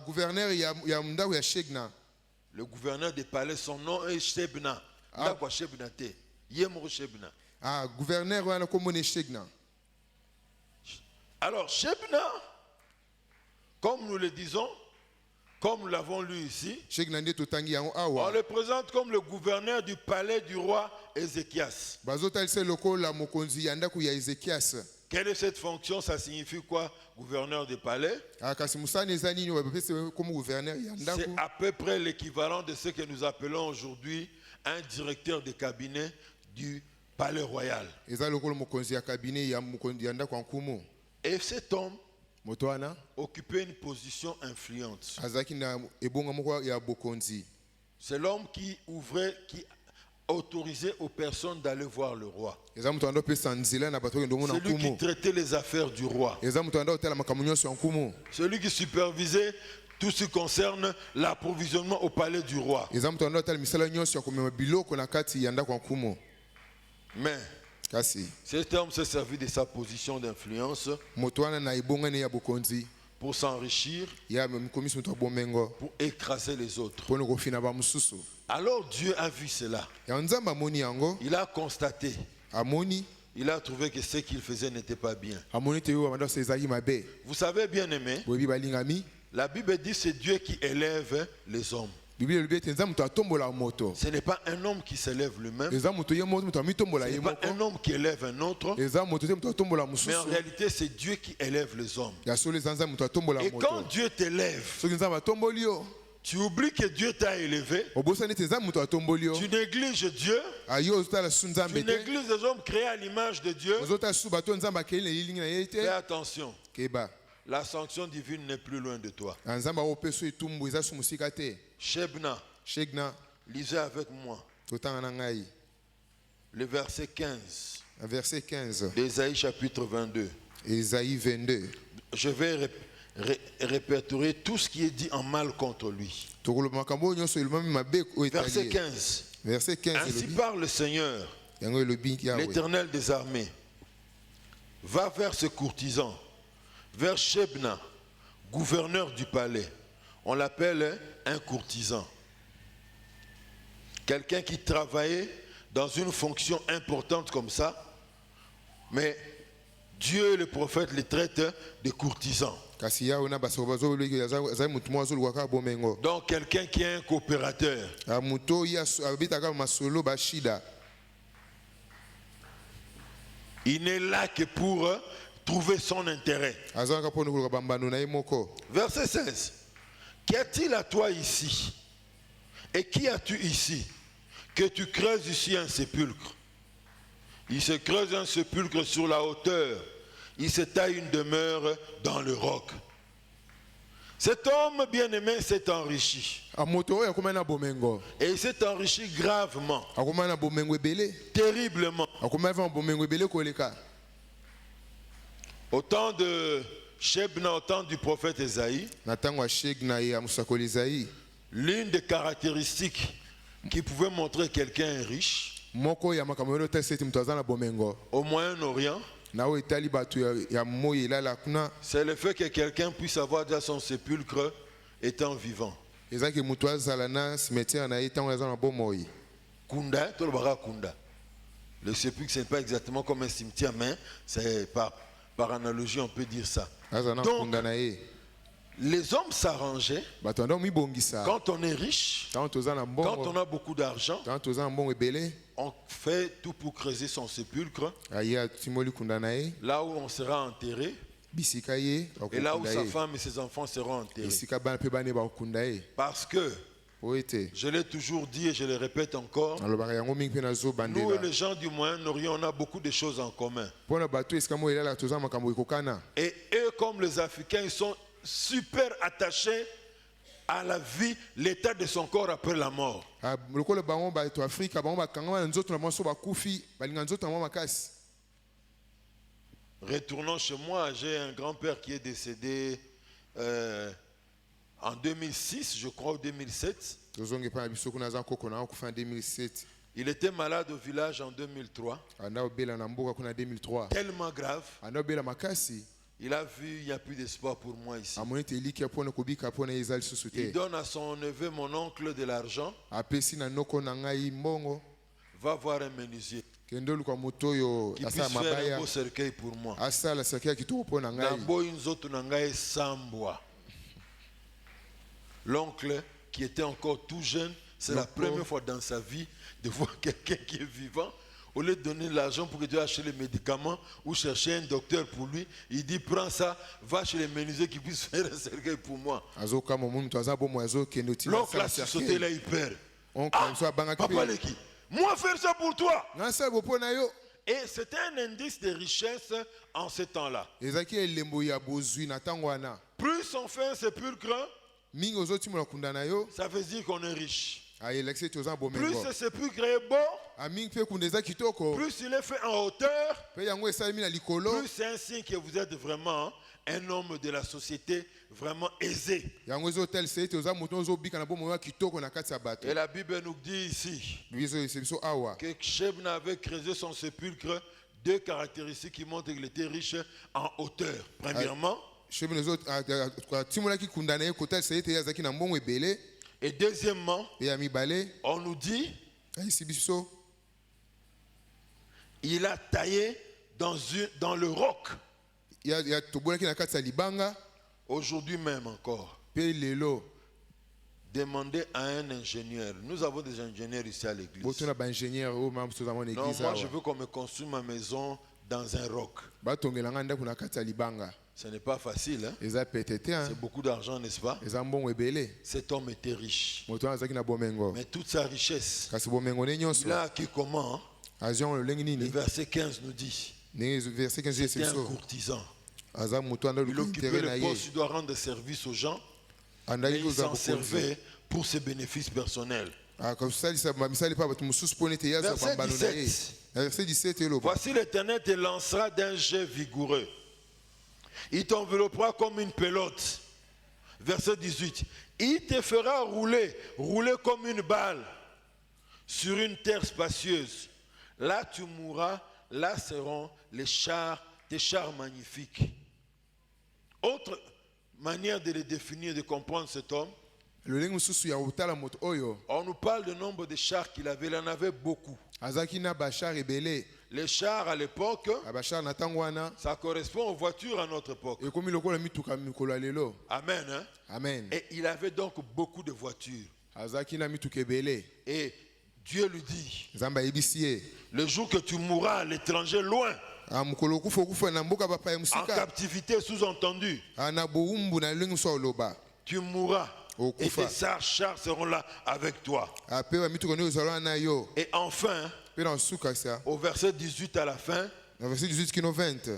S3: gouverneur ya ndako ya Shegna.
S2: Le gouverneur de palais, son nom est Shebna. Ndako Shebna te. Yemro Shebna.
S3: gouverneur wana nkombo ne Shegna.
S2: Alors Shebna, comme nous le disons, comme nous l'avons lu ici,
S3: Shegna nde totangi yango
S2: on
S3: awa
S2: le présente comme le gouverneur du palais du roi Ézéchias.
S3: bazotalisa lokola mokonzi ya ndako ya Ezekias.
S2: Quelle est cette fonction? Ça signifie quoi, gouverneur du palais?
S3: kasi musani eza nini bapesa comme gouverneur ya
S2: C'est
S3: ndako.
S2: à peu près l'équivalent de ce que nous appelons aujourd'hui un directeur de cabinet du palais royal.
S3: eza lokola mokonzi ya cabinet ya mokonzi ya ndako ya nkumu.
S2: Et cet homme
S3: moto wana
S2: occupait une position influente.
S3: azalaki na ebonga moko ya bokonzi.
S2: C'est l'homme qui ouvrait, qui autorisait aux personnes d'aller voir le roi.
S3: eza moto anda opesa nzela na bato oyo ndomona
S2: Celui qui
S3: nkumu.
S2: traitait les affaires du roi.
S3: eza moto anda otala makambo nyonso ya nkumu.
S2: Celui qui supervisait tout ce qui concerne l'approvisionnement au palais du roi.
S3: eza moto anda otala misala nyonso ya komema biloko na kati ya ndako ya nkumu.
S2: Mais
S3: kasi
S2: cet homme s'est servi de sa position d'influence
S3: moto wana na ebongani ya bokonzi
S2: pour s'enrichir,
S3: ya mokomisi moto ya bomengo
S2: pour écraser les autres.
S3: mpona kofina bamosusu.
S2: Alors Dieu a vu cela.
S3: yango nzambe amoni yango
S2: Il a constaté.
S3: amoni
S2: Il a trouvé que ce qu'il faisait n'était pas bien.
S3: amoni te oyo bamanda ezalaki mabe.
S2: Vous savez, bien aimé,
S3: boyebi balingami
S2: la Bible dit que c'est Dieu qui élève les hommes.
S3: biblia elobi ete nzambe moto atombolaka moto.
S2: Ce n'est pas un homme qui s'élève lui-même.
S3: eza moto ye moto amitombola
S2: Ce
S3: ye
S2: n'est pas
S3: moko.
S2: un homme qui élève un autre.
S3: eza moto te moto atombola
S2: Mais en
S3: mosusu.
S2: réalité, c'est Dieu qui élève les hommes.
S3: ya solo eza nzambe moto atombola
S2: Et quand
S3: moto.
S2: Dieu t'élève,
S3: soki nzambe atomboli yo
S2: tu oublies que Dieu t'a élevé.
S3: obosani ete nzambe moto atomboli yo.
S2: Tu négliges Dieu.
S3: ayo ozotala su
S2: Tu
S3: nzambe te
S2: négliges les hommes créés à l'image de Dieu.
S3: ozotala su bato oyo nzambe akeli na elilingi na ye
S2: Fais
S3: te.
S2: attention.
S3: keba
S2: La sanction divine n'est plus loin de toi.
S3: na nzambe akopesa etumbu eza su mosika te.
S2: Shebna,
S3: Shegna
S2: lisez avec moi
S3: totanga na ngai
S2: le verset 15
S3: verset 15
S2: d'Ésaïe chapitre 22.
S3: Ésaïe 22.
S2: Je vais répertorier tout ce qui est dit en mal contre lui.
S3: tokoloba makambo oyo nyonso elomami mabe oyo
S2: Verset
S3: etali ye.
S2: 15.
S3: verset 15
S2: Ainsi
S3: elobi
S2: parle le Seigneur,
S3: yango elobi yawe
S2: l'Éternel des armées. Va vers ce courtisan, vers Shebna, gouverneur du palais. On l'appelle un courtisan. Quelqu'un qui travaillait dans une fonction importante comme ça, mais Dieu et le prophète les traitent de courtisans.
S3: kasi yawe na basoko bazolobi azali motu moko azoluka kaka bomengo.
S2: Donc quelqu'un qui est un coopérateur.
S3: moto oyo abetaka masolo bashida.
S2: Il n'est là que pour trouver son intérêt.
S3: azalaka mpona koluka bambano na ye moko.
S2: Verset 16. Qu'y a-t-il à toi ici? Et qui as-tu ici? Que tu creuses ici un sépulcre. Il se creuse un sépulcre sur la hauteur. Il se taille une demeure dans le roc. Cet homme bien-aimé s'est enrichi.
S3: moto oyo akomai na bomengo.
S2: Et il s'est enrichi gravement,
S3: akomai na bomengo ebele.
S2: terriblement.
S3: akomai va bomengo ebele koleka.
S2: Au temps de Shebna, au temps du prophète Ésaïe,
S3: na ntango ya Shegna ye ya mosakoli Ezaïe,
S2: l'une des caractéristiques qui pouvait montrer quelqu'un est riche,
S3: moko ya makambo oyo otalisa ete moto aza na bomengo
S2: au Moyen-Orient,
S3: na oyo etali bato ya moi elala kuna
S2: c'est le fait que quelqu'un puisse avoir déjà son sépulcre étant vivant.
S3: ezalaki moto azala na cimetière na ye ntango aza na bomoi.
S2: Kunda, tout le baga Kunda. Le sépulcre, ce n'est pas exactement comme un cimetière, mais c'est par analogie, on peut dire ça.
S3: aza na
S2: Donc,
S3: nkunda na ye.
S2: les hommes s'arrangeaient
S3: bato anda omibongisa
S2: quand on est riche,
S3: ntango toza na
S2: quand
S3: mbongo
S2: on a beaucoup d'argent,
S3: ntango toza na mbongo ebele
S2: on fait tout pour creuser son sépulcre,
S3: aye atimoli kunda na ye
S2: là où on sera enterré,
S3: bisika ye
S2: et là où
S3: bakokunda
S2: sa
S3: ye
S2: femme et ses enfants seront enterrés.
S3: esika bana mpe bana ye bakokunda ye
S2: Parce que
S3: po ete
S2: Je l'ai toujours dit et je le répète encore.
S3: alobaka yango mingi mpe
S2: Nous et
S3: nazobandela
S2: les gens du Moyen-Orient, on a beaucoup de choses en commun.
S3: mpona bato esika moko elalaka toza makambo ekokana.
S2: Et eux, comme les Africains, ils sont super attachés à la vie, l'état de son corps après la mort.
S3: Lokola bango bato afrika bango bakangama na nzoto na bango so bakufi balinga nzoto na bango makasi.
S2: Retournons chez moi, j'ai un grand-père qui est décédé en 2006, je crois, ou 2007.
S3: tozonge mpa na biso kuna aza nkoko na akufa en 2007
S2: Il était malade au village en 2003,
S3: anda obela na mboka kuna 2003
S2: tellement grave.
S3: anda obela makasi
S2: Il a vu, il n'y a plus d'espoir pour moi ici.
S3: amoni ete eliki apona kobika mpona ye eza lisusu
S2: Il
S3: te
S2: donne à son neveu, mon oncle, de l'argent.
S3: apesi na noko na ngai mbongo
S2: Va voir un menuisier
S3: kende oluka moto oyo
S2: qui puisse
S3: asala
S2: faire un
S3: mabaya
S2: beau cercueil pour moi.
S3: asala saki ya kitoko mpo na ngai.
S2: Nambo Nzoto Nangae Sambwa. L'oncle qui était encore tout jeune, c'est la première fois dans sa vie de voir quelqu'un qui est vivant. Au lieu de donner l'argent pour que tu achètes les médicaments ou chercher un docteur pour lui, il dit prends ça, va chez les menuisiers qui puissent faire un cercueil pour moi.
S3: azokama mo mutu aza bomo azokende otina
S2: L'oncle a sauté là, il perd.
S3: oncle biso abangaki
S2: Papa
S3: mpe
S2: Leki, moi faire ça pour toi.
S3: nasala bo mpo na yo.
S2: Et c'était un indice de richesse en ce temps-là.
S3: ezalaki elembo ya bozwi na ntango wana
S2: Plus on fait un sépulcre,
S3: mingi ozotimola kunda na yo
S2: ça veut dire qu'on est riche.
S3: ayelakisi ete oza na
S2: Plus
S3: bomengo
S2: ce sépulcre est beau,
S3: amingi mpe kunda eza kitoko
S2: plus il est fait en hauteur,
S3: mpe yango esalemi na likolo
S2: plus c'est un signe que vous êtes vraiment un homme de la société vraiment aisé.
S3: yango ezotalisa ete oza moto ozobika na bomo ya kitoko na kati ya bato.
S2: Et la Bible nous dit ici
S3: biso biso awa
S2: que Shebna avait creusé son sépulcre, deux caractéristiques qui montrent qu'il était riche en hauteur. Premièrement,
S3: shebe atimolaki kunda na ye kotalisa ete ye azalaki na mbongo ebele.
S2: et deuxièmement,
S3: Pe ya mibale
S2: on nous dit
S3: ayisi biso
S2: il a taillé dans le roc.
S3: ya tobolaki na kati ya libanga.
S2: Aujourd'hui même encore,
S3: Pe lelo
S2: demandez à un ingénieur. Nous avons des ingénieurs ici à l'église.
S3: botuna baingénieur oyo mama biso ozamona
S2: Non,
S3: église
S2: moi je
S3: awa
S2: veux qu'on me construise ma maison dans un roc.
S3: batongelanga ndako na kati ya libanga.
S2: Ce n'est pas facile, hein?
S3: Eza pete te
S2: C'est beaucoup d'argent, n'est-ce pas?
S3: eza mbongo ebele.
S2: Cet homme était riche.
S3: Moto wana azalaki na bomengo
S2: Mais toute sa richesse,
S3: kasi bomengo ne nyonso
S2: il a acquis comment?
S3: azwi yango lolenge
S2: Le
S3: nini
S2: verset 15 nous dit,
S3: ndenge verset 15 yesi
S2: c'est un
S3: biso
S2: courtisan.
S3: aza moto anda
S2: Il
S3: luka
S2: occupait
S3: intere na
S2: le
S3: ye
S2: poste, il doit rendre service aux gens, et
S3: andaki
S2: il
S3: kozala
S2: s'en
S3: bokonzi
S2: servait pour ses bénéfices personnels.
S3: akosalisa misali mpa bato mosusu mpo nete ye azwa
S2: Verset
S3: bambano na ye.
S2: 17.
S3: Na verset 17 eloba
S2: Voici l'Éternel te lancera d'un jet vigoureux. Il t'enveloppera comme une pelote. Verset 18. Il te fera rouler comme une balle sur une terre spacieuse. Là tu mourras, là seront tes chars magnifiques. Autre manière de le définir, de comprendre cet homme,
S3: lolenge mosusu ya kotala moto oyo
S2: on nous parle du nombre de chars qu'il avait. Il en avait beaucoup.
S3: azalaki na bachar ebele.
S2: Les chars à l'époque,
S3: bachar na ntango wana
S2: ça correspond aux voitures à notre époque.
S3: ekomi lokola mituka mikolo ya lelo.
S2: Amen. Hein?
S3: Amen.
S2: Et il avait donc beaucoup de voitures.
S3: azalaki na mituka ebele.
S2: Et Dieu lui dit,
S3: nzambe ayebisi ye
S2: le jour que tu mourras à l'étranger, loin,
S3: mokolo okufa okufa na mboka bapaya
S2: en
S3: mosika
S2: captivité sous-entendu,
S3: na bowumbu na lolenge mosusu oloba
S2: tu mourras. Et
S3: okufa
S2: tes chars seront là avec toi.
S3: apewa mituka nde ozala na yo.
S2: Et enfin,
S3: Mpe na suka sia
S2: au verset 18 à la fin,
S3: na verset 18 kino 20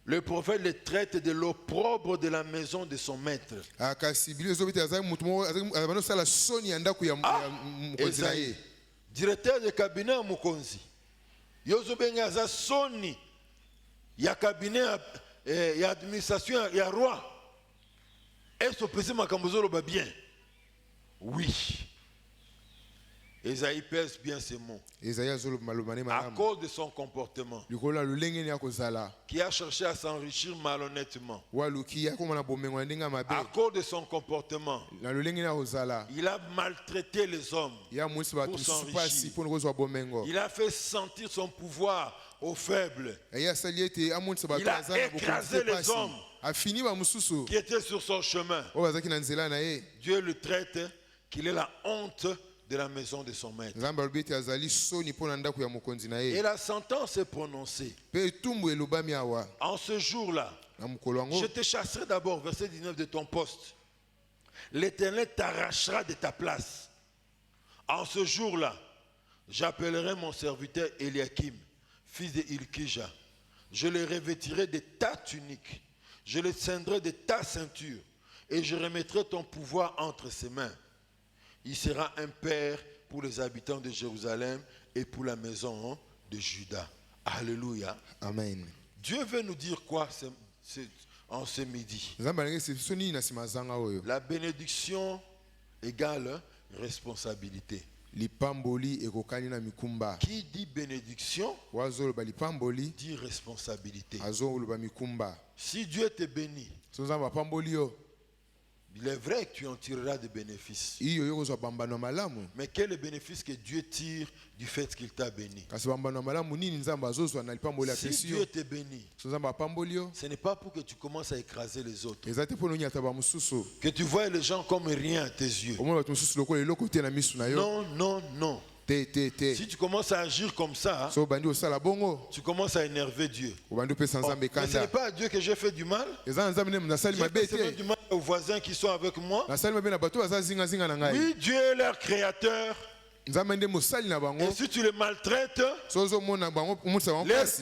S2: le prophète le traite de l'opprobre de la maison de son maître.
S3: kasi bili ezobeta azali motu moko azali osala soni ya ndako ya mokonzi na ye.
S2: Esaïe, directeur de cabinet à Mukonzi. Yozobenga aza soni ya cabinet ya administration ya roi. Est-ce que vous makambo zoloba bien? Oui. Esaïe pèse bien ces mots.
S3: Esaïe azoloba maloba ne
S2: À
S3: malamu
S2: cause de son comportement,
S3: likolo ya lolenge nini ya kozala
S2: qui a cherché à s'enrichir malhonnêtement.
S3: waluki akóma na bomengo na ndenge ya mabe
S2: À cause de son comportement,
S3: na lolenge nini ya kozala
S2: il a maltraité les hommes.
S3: ya monisi bato
S2: Pour
S3: mosusu
S2: s'enrichir.
S3: mpasi mpo na kozwa bomengo.
S2: Il a fait sentir son pouvoir aux faibles
S3: ye asali ete amonisa bato
S2: Il a
S3: aza na
S2: écrasé
S3: bokonzi te
S2: les
S3: pasi
S2: hommes.
S3: afini bamosusu
S2: qui étaient sur son chemin.
S3: oyo bazalaki na nzela na ye.
S2: Dieu le traite qu'il est la honte de la maison de son maître.
S3: nzambe alobi ete azali soni mpo na ndako ya mokonzi na
S2: Et
S3: ye
S2: la sentence est prononcée.
S3: mpe etumbu elobami awa
S2: En ce jour-là,
S3: na mokolo yango
S2: je te chasserai d'abord, verset 19, de ton poste. L'Éternel t'arrachera de ta place. En ce jour-là, j'appellerai mon serviteur Eliakim, fils de Hilkija. Je le revêtirai de ta tunique, je le ceindrai de ta ceinture, et je remettrai ton pouvoir entre ses mains. Il sera un père pour les habitants de Jérusalem et pour la maison de Juda. Alléluia.
S3: Amen.
S2: Dieu veut nous dire quoi en ce midi? La bénédiction égale responsabilité. Qui dit bénédiction dit responsabilité. Si Dieu te bénit, il est vrai que tu en tireras des bénéfices. Mais quel est le bénéfice que Dieu tire du fait qu'il t'a béni? Si Dieu te bénit, ce n'est pas pour que tu commences à écraser les autres, que tu vois les gens comme rien à tes yeux. Non, non, non. Si tu commences à agir comme ça, tu commences à énerver Dieu. Mais ce n'est pas à Dieu que j'ai fait du mal. J'ai fait du mal aux voisins qui sont avec moi. Oui, Dieu est leur créateur. Et si tu les maltraites, leurs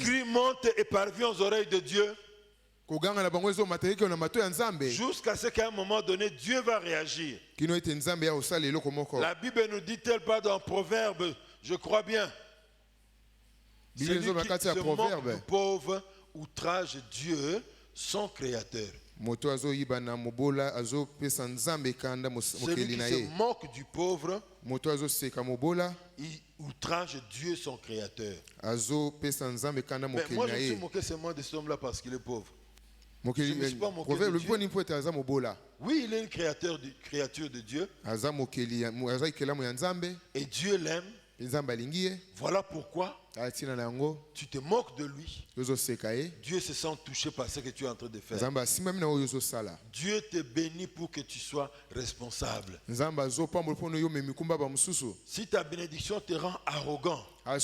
S2: cris montent et parviennent aux oreilles de Dieu. Jusqu'à ce qu'à un moment donné, Dieu va réagir. La Bible nous dit-elle pas dans Proverbe, je crois bien, celui qui se moque du pauvre outrage Dieu, son créateur. Celui qui se moque du pauvre, il outrage Dieu, son créateur. Mais moi, je me suis moqué seulement de cet homme-là parce qu'il est pauvre. Je ne me suis pas moqué de Dieu. Oui, il est une créature de Dieu. Et Dieu l'aime. Voilà pourquoi tu te moques de lui. Dieu se sent touché par ce que tu es en train de faire. Dieu te bénit pour que tu sois responsable. Si ta bénédiction te rend arrogant, au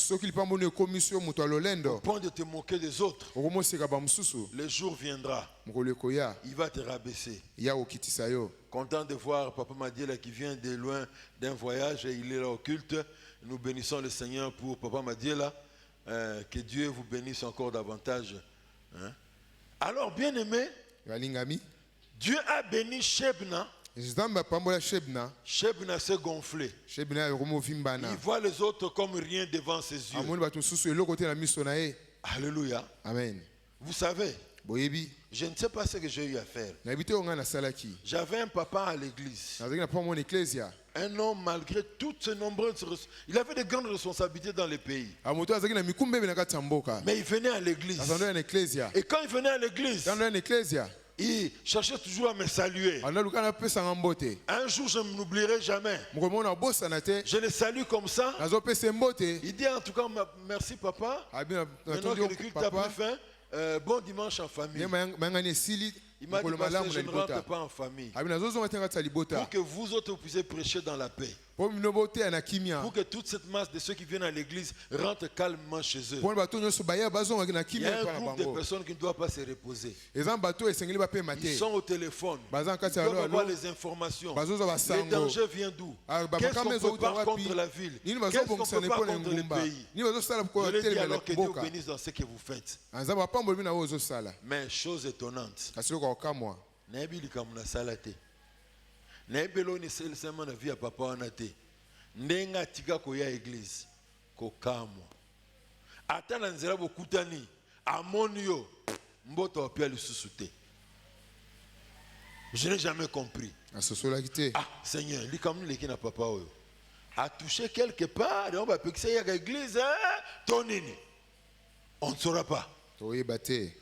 S2: point de te moquer des autres, le jour viendra, il va te rabaisser. Content de voir Papa Madiela qui vient de loin d'un voyage et il est là au culte. Nous bénissons le Seigneur pour Papa Madiela. Que Dieu vous bénisse encore davantage. Hein? Alors, bien aimé, Dieu a béni Shebna. Shebna s'est gonflé. Il voit les autres comme rien devant ses yeux. Alléluia.
S3: Amen.
S2: Vous savez, je ne sais pas ce que j'ai eu à faire. J'avais un papa à l'église. Un homme, malgré toutes ses nombreuses... Il avait de grandes responsabilités dans les pays. Mais il venait à l'église. Et quand il venait à l'église, il cherchait toujours à me saluer. Un jour, je ne m'oublierai jamais. Je le salue comme ça. Il dit en tout cas, merci papa. Maintenant que le culte a pris fin, bon dimanche en famille. Il m'a dit, parce que je ne rentre pas en famille. Pour que vous autres vous puissiez prêcher dans la paix. Pour que toute cette masse de ceux qui viennent à l'église rentrent calmement chez eux. Il y a un groupe de personnes qui ne doivent pas se reposer. Ils sont au téléphone. Ils doivent avoir les informations. Le danger vient d'où? Qu'est-ce qu'on peut pas contre la ville? Qu'est-ce qu'on peut pas contre le pays? Je leur dis alors que Dieu vous bénisse dans ce que vous faites. Mais chose étonnante. Naebelo ni seulement na vie ya papa wana te ndenga tika koya église kokamwa ata na nzela bokutani amoni yo mboto opia lisusu te. Je n'ai jamais compris. Ah Seigneur, likamni leki na papa oyo a touché quelque part on va pekisa ya église tonini on ne saura pas.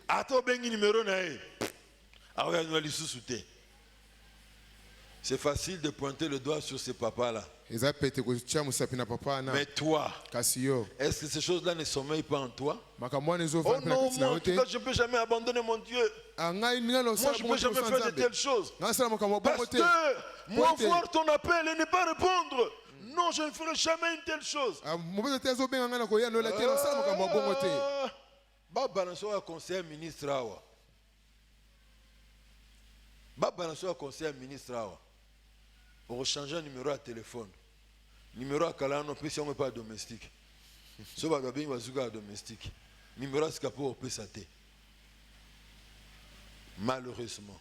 S2: Ato bengi numéro na e aoya no lisusu te. C'est facile de pointer le doigt sur ces papas-là. Mais toi, est-ce que ces choses-là ne sommeillent pas en toi? Oh non, moi, en tout cas, je ne peux jamais abandonner mon Dieu. Moi, je ne peux jamais faire de telles choses. Pasteur, moi, voir ton appel et ne pas répondre. Non, je ne ferai jamais une telle chose. Conseiller ministre. Conseiller ministre. Pour changer un numéro à téléphone. Numéro à Kalano, puis si on n'est pas domestique. Ce va bien, va jouer domestique. Numéro à Scapo, peut s'atter. Malheureusement,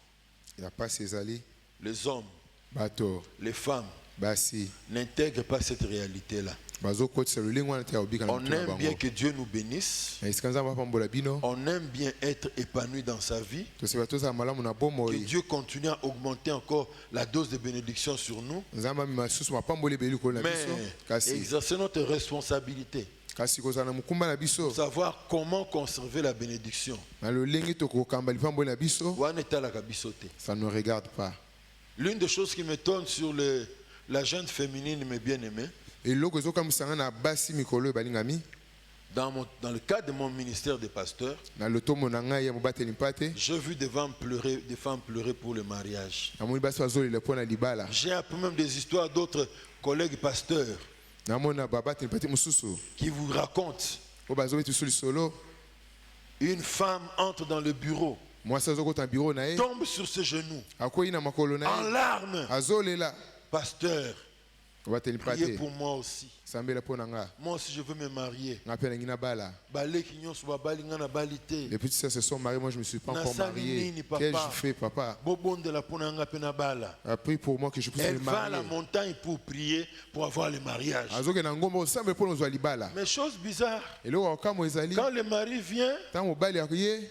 S3: Il n'y a pas ses alliés.
S2: les hommes,
S3: Bato.
S2: les femmes
S3: Basi.
S2: n'intègrent pas cette réalité-là.
S3: Bazo kote sa lulingo wana te obika na
S2: On
S3: mtu na
S2: aime
S3: bango.
S2: bien que Dieu nous bénisse.
S3: Na isika nzambe apambola bino.
S2: On aime bien être épanoui dans sa vie.
S3: Toseba tozala malamu na
S2: Que
S3: bomoi.
S2: Dieu continue à augmenter encore la dose de bénédiction sur nous.
S3: Nzambe amema susu mapambola ebeli likolo na biso.
S2: Mais
S3: Kasi
S2: exercer notre responsabilité.
S3: kasi kozala na mokumba na biso.
S2: Savoir comment conserver la bénédiction.
S3: Na lolenge tokokamba lipambola na biso.
S2: Wana etalaka biso te.
S3: Ça ne nous regarde pas.
S2: L'une des choses qui m'étonne sur la jeune féminine, mes bien-aimés,
S3: Eloko ezokamwisanga na basi mikolo ebalingami.
S2: dans le cadre de mon ministère de pasteur,
S3: Na lotomo na ngai ya mobateli mpate.
S2: j'ai vu des femmes pleurer pour le mariage.
S3: Namoni basi bazolela mpo na libala.
S2: J'ai appris même des histoires d'autres collègues pasteurs
S3: Namona babateli mpate mosusu.
S2: qui vous racontent.
S3: O bazobeti biso lisolo.
S2: Une femme entre dans le bureau,
S3: Mwasi azokota na biro na ye.
S2: tombe sur ses genoux,
S3: Akoyi na makolo na
S2: en
S3: ye.
S2: larmes.
S3: Azolela.
S2: Pasteur,
S3: Babateli
S2: priez
S3: mpate.
S2: pour moi aussi.
S3: Sambela mpo na nga.
S2: Moi aussi, je veux me marier.
S3: Nga mpe na ngi na bala.
S2: Baleki nyonso babali nga na bali te.
S3: Les petits sœurs se sont mariés, moi je ne me suis pas encore
S2: Nasali
S3: marié.
S2: nini, papa?
S3: Qu'ai-je fait, papa?
S2: Bobondela pona nga pe na bala.
S3: Prie pour moi que je puisse
S2: Elle
S3: me
S2: va à la
S3: marier.
S2: montagne pour prier pour avoir le mariage.
S3: Azoke na ngomba osambe mpo nozwa libala.
S2: Mais chose bizarre,
S3: Eloko akamo ezali.
S2: quand le mari vient,
S3: Ntango mobali akoye,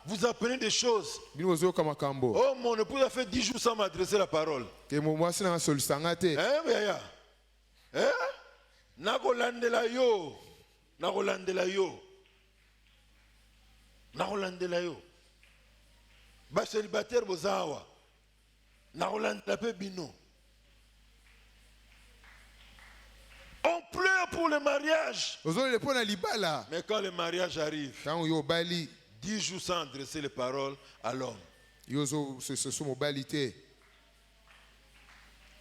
S2: vous apprenez des choses.
S3: bino bozoyoka makambo.
S2: Oh, mon épouse a fait 10 jours sans m'adresser la parole.
S3: Ke mwasi nanga solisanga te.
S2: Yaya? Nakolandela yo. Nakolandela yo. Nakolandela yo. Ba célibataire bozawa. Nakolandela pe bino. On pleure pour le mariage.
S3: Ozolela mpo na libala.
S2: Mais quand le mariage arrive,
S3: Ntango yo obali,
S2: 10 jours sans adresser les paroles à l'homme.
S3: yo so mobali te.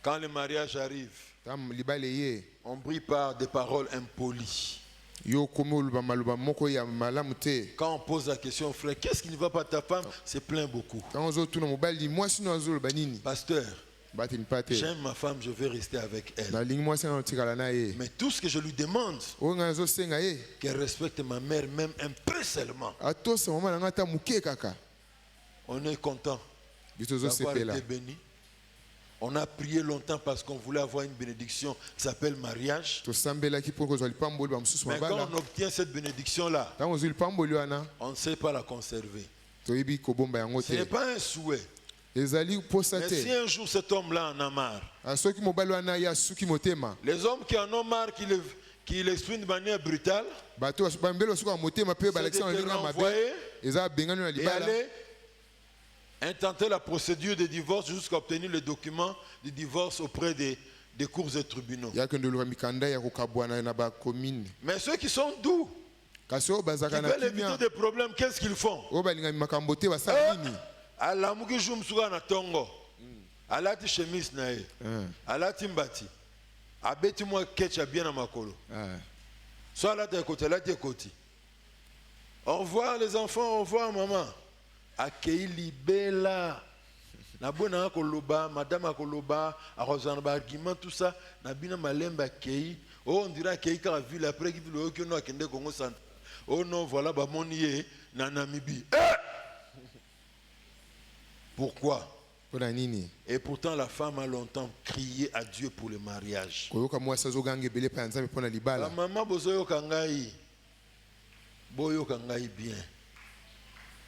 S2: Quand le mariage arrive,
S3: Ntango libala eye,
S2: on brille par des paroles impolies.
S3: yo komi oloba maloba moko ya malamu te.
S2: Quand on pose la question, frère, qu'est-ce qui ne va pas ta femme se plaint beaucoup.
S3: Ntango ozotuna mobali, mwasi no azoloba nini?
S2: Pasteur,
S3: Bateli mpate.
S2: j'aime ma femme, je vais rester avec elle.
S3: Nalingi mwasi nanga otikala na ye.
S2: Mais tout ce que je lui demande,
S3: Oyo ngai nazosenga ye.
S2: qu'elle respecte ma mère même un peu seulement.
S3: Atosa mama na nga ata moke kaka.
S2: On est content
S3: Biso
S2: d'avoir
S3: ozosepela.
S2: été béni. On a prié longtemps parce qu'on voulait avoir une bénédiction qui s'appelle mariage.
S3: Tosambelaki mpo kozwa lipamboli bamosusu
S2: Mais quand
S3: mabala.
S2: on obtient cette bénédiction-là,
S3: Ntango ozwi lipamboli wana,
S2: on ne sait pas la conserver.
S3: toyebi kobomba yango
S2: Ce n'est
S3: te.
S2: pas un souhait.
S3: Ezali posa
S2: Mais si
S3: te.
S2: un jour cet homme-là en a marre,
S3: Soki mobali wana ye asuki motema,
S2: les hommes qui en ont marre, qui l'expriment de manière brutale,
S3: bato bambeli basuka motema mpe
S2: c'est de
S3: balakisa na
S2: te
S3: ndenge ya mabe,
S2: renvoyer
S3: eza bengani na
S2: et
S3: libala.
S2: aller intenter la procédure de divorce jusqu'à obtenir le document de divorce auprès des cours et tribunaux.
S3: Yakende luka mikanda ya kokabwana na bakomine.
S2: Mais ceux qui sont doux,
S3: Kasi oyo
S2: qui
S3: bazalaka na
S2: veulent éviter
S3: kimia,
S2: des problèmes, qu'est-ce qu'ils font?
S3: oyo balingami makambo te basala nini?
S2: Alamuki jumsuka na tongo. Alati chemise na ye. Alati mbati. Abeti moi ketcha bien na makolo. Soit alati ekoti, alati ekoti. Au revoir les enfants, au revoir maman. Akei libela. Na bona koloba, madame akoloba, arozana ba argument tout ça, na bina malemba akei. Oh on dirait akei ka ville après qui ville oyo no akende Congo central. Oh non, voilà ba monier na Namibie. Pourquoi?
S3: Pona nini?
S2: Et pourtant la femme a longtemps crié à Dieu pour le mariage.
S3: Koyoka mwasi azoganga ebele pa ya Nzambe mpo na
S2: La
S3: libala.
S2: maman bozoyoka ngai. Boyoka ngai bien.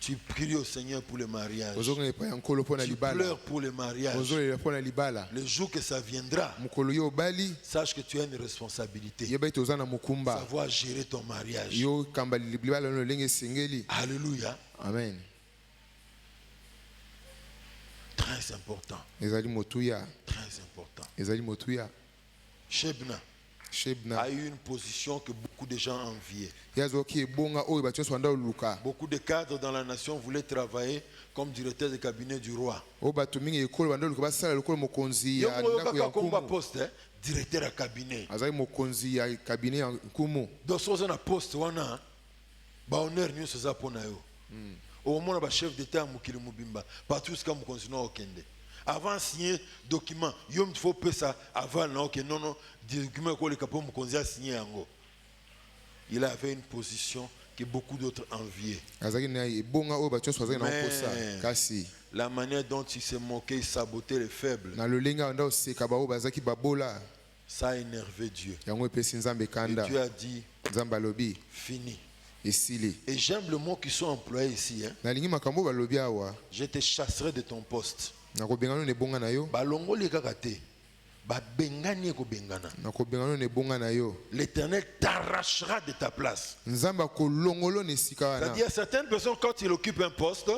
S2: Tu pries au Seigneur pour le mariage.
S3: Ozoganga epa ya nkolo mpo na
S2: Tu
S3: libala.
S2: pleures pour le mariage.
S3: Ozolela mpo na libala.
S2: Le jour que ça viendra,
S3: Mokolo yo obali,
S2: sache que tu as une responsabilité.
S3: yeba ete oza na mokumba.
S2: Savoir gérer ton mariage.
S3: Yo kamba libala no lenge sengeli.
S2: Alléluia.
S3: Amen.
S2: Très important.
S3: Ezali motuya.
S2: Très important.
S3: Ezali motuya.
S2: Shebna
S3: Shebna.
S2: a eu une position que beaucoup de gens enviaient.
S3: Yazoki ebonga oyo bato nyonso banda oluka.
S2: Beaucoup de cadres dans la nation voulaient travailler comme directeur de cabinet du roi.
S3: Oyo bato mingi ekolo banda oluka basala lokolo mokonzi ya ndako ya
S2: Komba
S3: nkumu.
S2: poste, directeur à cabinet.
S3: Azali mokonzi ya kabine ya nkumu.
S2: Donc soza na poste wana ba honneur nyonso za pona yo. Au moment ba chef d'état ya mukili mubimba, partout ska mukonzi no okende. avant de signer document, il faut faire ça avant non que non document que le capot mukonzi a signé ango. Il avait une position que beaucoup d'autres enviaient. Mais la manière dont il se moquait, il sabotait les faibles, ça a énervé Dieu. Et Dieu a dit, fini. Et j'aime le mot qui sont employés ici. Je te chasserai de ton poste. Balongo le kakate. L'Éternel t'arrachera de ta place. C'est-à-dire certaines personnes, quand il occupe un poste,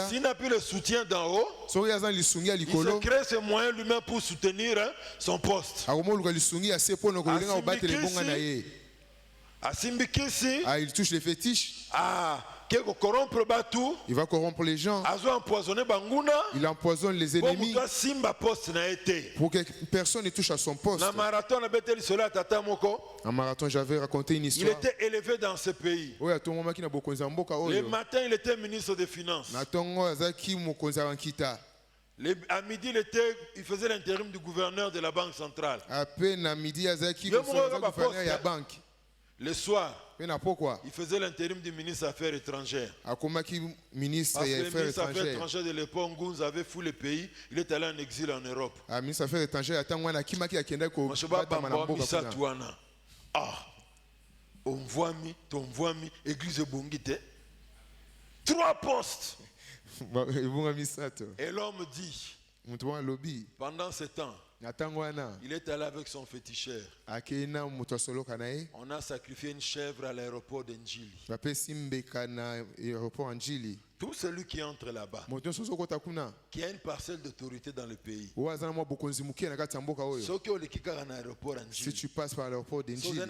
S2: s'il n'a plus le soutien d'en haut, il se crée ce moyen lui-même pour soutenir son poste. Asimbikisi,
S3: il touche les fétiches.
S2: Il
S3: va corrompre les gens. Il empoisonne les ennemis pour que personne ne touche à son poste. En marathon, j'avais raconté une histoire.
S2: Il était élevé dans ce pays. Le matin, il était ministre des Finances. À midi, il faisait l'intérim du gouverneur de la Banque centrale. Le soir, il faisait l'intérim du ministre des Affaires étrangères. Parce que le ministre des Affaires étrangères de l'époque, Ngunz avait fou le pays. Il est allé en exil en Europe. Ah, on voit mi, église Bongite. 3 postes. Et l'homme dit, pendant ce temps, il est allé avec son féticheur. On a sacrifié une chèvre à l'aéroport d'Njili. Tout celui qui entre là-bas, qui a une parcelle d'autorité dans le pays, si tu passes par l'aéroport d'Njili,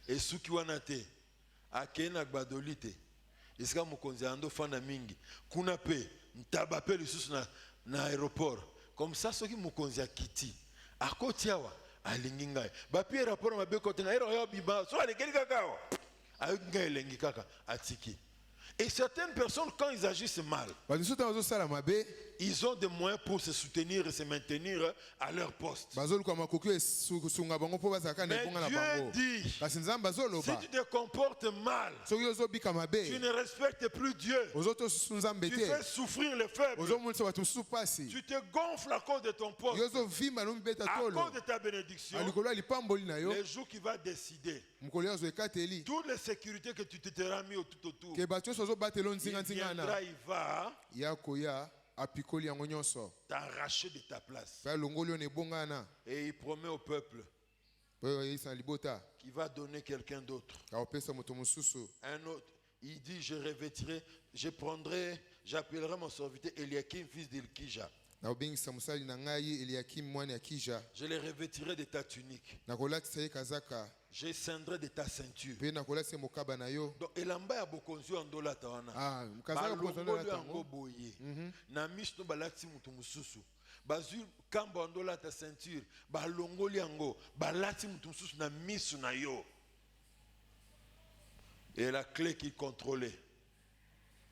S2: et ceux qui ont été à Kenya Gbadolite, et ce que mokonzi ando fanda mingi, kuna pe ntabape le sous na aéroport. Comme ça, ceux qui mokonzi a quitté, à côté awa, à lingingai, bapi aéroport ma be côté na aéroport biba, so ale kelika kawa, a ngai lengi kaka atiki. Et certaines personnes, quand ils agissent mal, ils ont des moyens pour se soutenir et se maintenir à leur poste. Mais Dieu dit, si tu te comportes mal, tu ne respectes plus Dieu. Tu fais souffrir les faibles. Tu te gonfles à cause de ton poste, à cause de ta bénédiction. Le jour qui va décider, toutes les sécurités que tu t'es mis tout autour, il viendra, il va t'arracher de ta place. Et il promet au peuple qu'il va donner quelqu'un d'autre. Un autre, il dit, j'appellerai mon serviteur Eliakim, fils d'Ilkija. Je les revêtirai de ta tunique. Je scindrai de ta ceinture. Donc, elamba ya bokonzi andola tawana. Balongoli yango boye. Na misno balati mutu mususu. Bazul kamba andola ta ceinture. Balongoli yango. Balati mutu mususu na misu na yo. Et la clé qui contrôlait,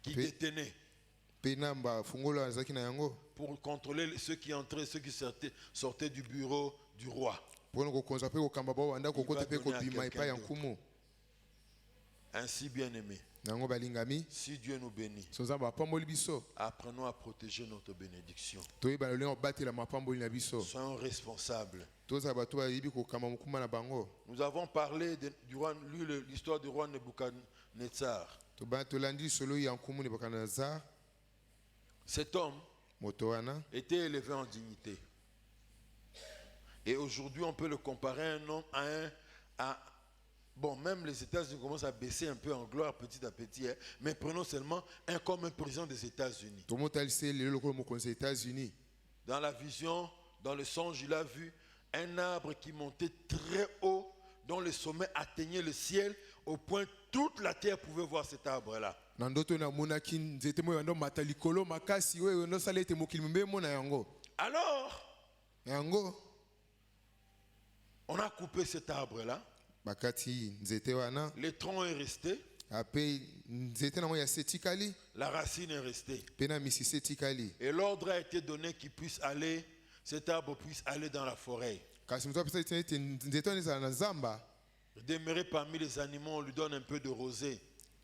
S2: qui détenait, pour contrôler ceux qui entraient, ceux qui sortaient du bureau du roi. Ainsi, bien-aimés, si Dieu nous bénit, apprenons à protéger notre bénédiction. Soyons responsables. Nous avons parlé lu l'histoire du roi Nebuchadnezzar. Cet homme était élevé en dignité. Et aujourd'hui, on peut le comparer à un homme, bon, même les États-Unis commencent à baisser un peu en gloire petit à petit, hein, mais prenons seulement comme un président des États-Unis. Dans la vision, dans le songe, il a vu un arbre qui montait très haut, dont le sommet atteignait le ciel, au point que toute la terre pouvait voir cet arbre-là. Alors, On a coupé cet arbre-là.
S3: bakati nzete wana
S2: Le tronc est resté.
S3: ape nzete nango ya se etikali
S2: La racine est restée.
S3: mpe na misisi etikali
S2: Et l'ordre a été donné qu'il puisse aller, cet arbre puisse aller dans la forêt.
S3: kasi moto apesa ete ete nzete wana ezala na zamba
S2: Demeurer parmi les animaux, on lui donne un peu de rosée.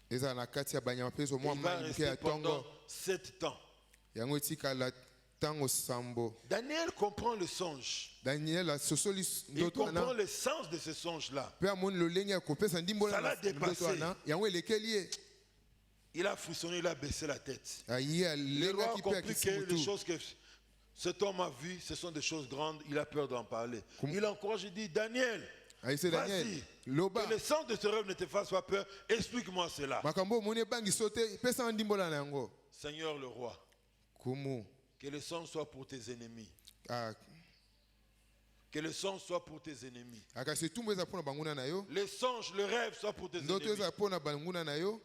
S3: ezala na kati ya banyama mpe ezwa
S2: Et
S3: mwa
S2: il va
S3: mai moke
S2: rester
S3: ya
S2: pendant
S3: ntongo
S2: 7 temps.
S3: yango etikala ntango sambo.
S2: Daniel comprend le songe.
S3: Daniel asosoli
S2: Il
S3: ndoto
S2: comprend
S3: wana
S2: le sens de ce songe-là.
S3: mpe amoni lolenge ya kopesa ndimbola
S2: Ça l'a
S3: na
S2: dépassé.
S3: ndoto wana yango elekeli ye
S2: Il a frissonné, il a baissé la tête.
S3: aye
S2: Le roi a
S3: alengaki mpe
S2: compris
S3: akisi
S2: que les
S3: motu
S2: choses que cet homme a vues, ce sont des choses grandes. Il a peur d'en parler. Il encourage, il dit, Daniel,
S3: ayise Daniel
S2: vas-y,
S3: loba
S2: que le sens de ce rêve ne te fasse pas peur. Explique-moi cela.
S3: makambo omoni ebangisa te pesa ndimbola na yango
S2: Seigneur le roi,
S3: kumu
S2: que le songe soit pour tes ennemis.
S3: ah,
S2: Que le songe soit pour tes ennemis.
S3: akasi etumbu eza mpo na banguna na yo
S2: Le songe, le rêve soit pour tes
S3: ndoto
S2: ennemis.
S3: eza mpo na banguna na yo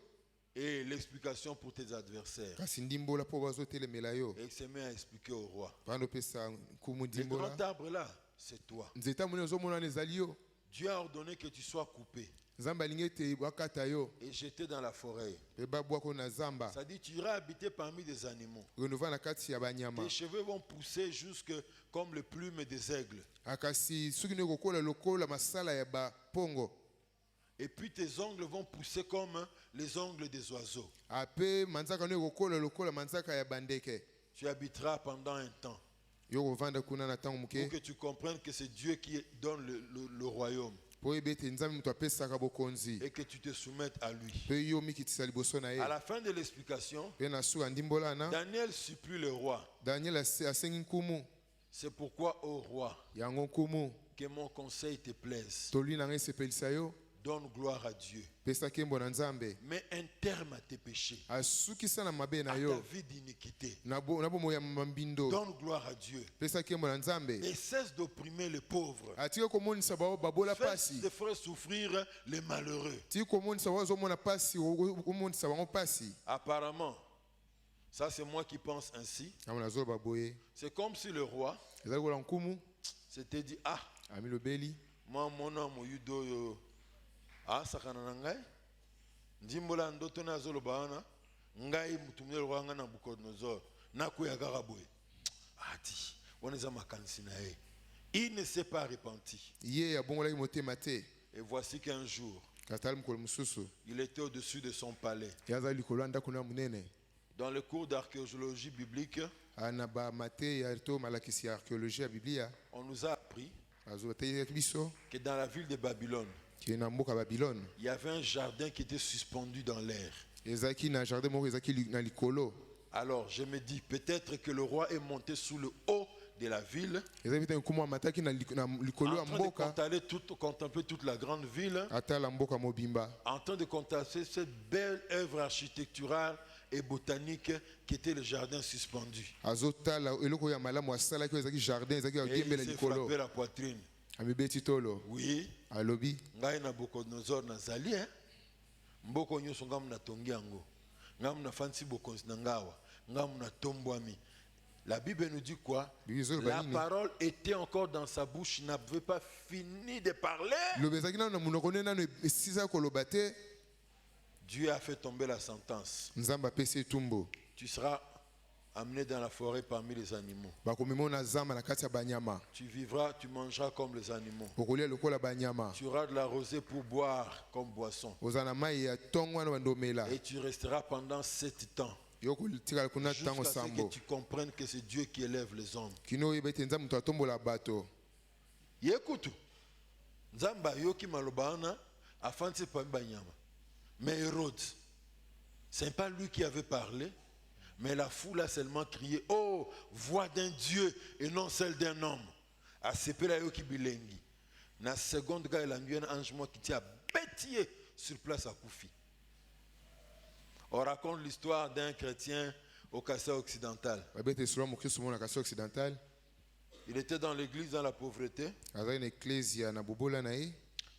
S2: Et l'explication pour tes adversaires.
S3: kasi ndimbola mpo bazotelemela yo
S2: Et il se met à expliquer au roi.
S3: panda opesa kumu
S2: Le
S3: ndimbola
S2: grand arbre là, c'est toi.
S3: nzete amoni ozomona wana ezali yo
S2: Dieu a ordonné que tu sois coupé
S3: nzambe alingi ete bakata yo
S2: et jeté dans la forêt.
S3: mpe babwako na zamba
S2: Ça dit, tu iras habiter parmi des animaux.
S3: renova na kati ya banyama
S2: Tes cheveux vont pousser jusque comme les plumes des aigles.
S3: akasi soki nde kokola lokola masala ya bapongo
S2: Et puis tes ongles vont pousser comme les ongles des oiseaux.
S3: ape manzaka nde kokola lokola manzaka ya bandeke
S2: Tu habiteras pendant un temps.
S3: yo kovanda kuna na ntango
S2: Pour
S3: moke
S2: que tu comprennes que c'est Dieu qui donne le royaume.
S3: po oyeba ete nzambe moto apesaka bokonzi
S2: Et que tu te soumettes à lui.
S3: mpe yo mikitisa liboso na ye
S2: À la fin de l'explication,
S3: mpe na suka ndimbola wana
S2: Daniel supplie le roi.
S3: daniel asengi nkumu
S2: C'est pourquoi, ô roi,
S3: yango nkumu
S2: que mon conseil te plaise.
S3: tolwi na ngai esepelisa yo
S2: Donne gloire à Dieu.
S3: pesa nkembo na nzambe
S2: Mets un terme à tes péchés,
S3: asukisa na mabe na
S2: à ta
S3: yo
S2: vie d'iniquité.
S3: na bomoi ya mambindo
S2: Donne gloire à Dieu.
S3: pesa nkembo na nzambe
S2: Et cesse d'opprimer les pauvres.
S3: atika komonisa bao babola
S2: Fais
S3: pasi
S2: de faire souffrir les malheureux.
S3: tiki komonisa bao azomona pasi komonisa bango pasi
S2: Apparemment, ça c'est moi qui pense ainsi.
S3: amona azoloba boye
S2: C'est comme si le roi
S3: ezali kola nkumu
S2: s'était dit, ah,
S3: amilobeli
S2: moi mon homme yudo yo asakana na ngai ndimbola ndoto na zoloba wana ngai mutumye le roi nga na Nabucodonosor nakuya kaka boye ati wana eza makanisi na ye. Il ne s'est pas repenti.
S3: ye abongolaki motema te
S2: Et voici qu'un jour,
S3: katali mokolo mosusu
S2: il était au-dessus de son palais.
S3: ye azali likolo ya ndako na monene
S2: Dans le cours d'archéologie biblique,
S3: na bamateya to malakisi ya archéologie ya biblia
S2: on nous a appris
S3: azoteyaki biso
S2: que dans la ville de Babylone,
S3: ke na mboka babylone
S2: il y avait un jardin qui était suspendu dans l'air.
S3: ezalaki na jardin moko ezalaki na likolo
S2: Alors je me dis, peut-être que le roi est monté sous le haut de la ville,
S3: ezalaki mpe nkumu amataki na likolo ya
S2: en train de
S3: mboka
S2: contempler toute la grande ville,
S3: atala mboka mobimba
S2: en train de contempler cette belle œuvre architecturale et botanique qui était le jardin suspendu.
S3: azotala eloko ya malamu asalaki oyo ezalaki jardin ezalaki
S2: Et il
S3: agembela
S2: s'est
S3: likolo
S2: frappé la poitrine.
S3: amibeti tolo
S2: Oui,
S3: alobi
S2: ngai Nabucodonosor nazali mboko nyonso ngamu natongi yango ngamu nafandisi bokonzi na ngawa ngamu natombwami. La Bible nous dit quoi? La parole était encore dans sa bouche, il n'avait pas fini de parler.
S3: lobi ezalaki nano na monoko nde nano esisa koloba te
S2: Dieu a fait tomber la sentence.
S3: nzambe apesi etumbu
S2: Tu seras amené dans la forêt parmi les animaux.
S3: bakomema na zamba na kati ya banyama
S2: Tu vivras, tu mangeras comme les animaux.
S3: okolia lokola banyama
S2: Tu auras de la rosée pour boire comme boisson.
S3: ozala na mai ya ntongo wana bandomela
S2: Et tu resteras pendant 7 temps.
S3: yo kotikala kuna ntango
S2: Jusqu'à ce que
S3: sambo
S2: tu comprennes que c'est Dieu qui élève les hommes.
S3: kino oyeba ete nzambe moto atombola bato
S2: Yekutu. Nzamba yoki malobana afandisi pa banyama. Mais Hérode, ce n'est pas lui qui avait parlé, mais la foule a seulement crié, oh, voix d'un Dieu et non celle d'un homme. A sepela yoki bilengi. Na seconde ga elangi un ange moi qui tient bêtier sur place à Koufi. On raconte l'histoire d'un chrétien au Kassai occidental.
S3: babete esolo mokristo mona kasi occidental
S2: Il était dans l'église dans la pauvreté.
S3: azali na eklesia na bobola na ye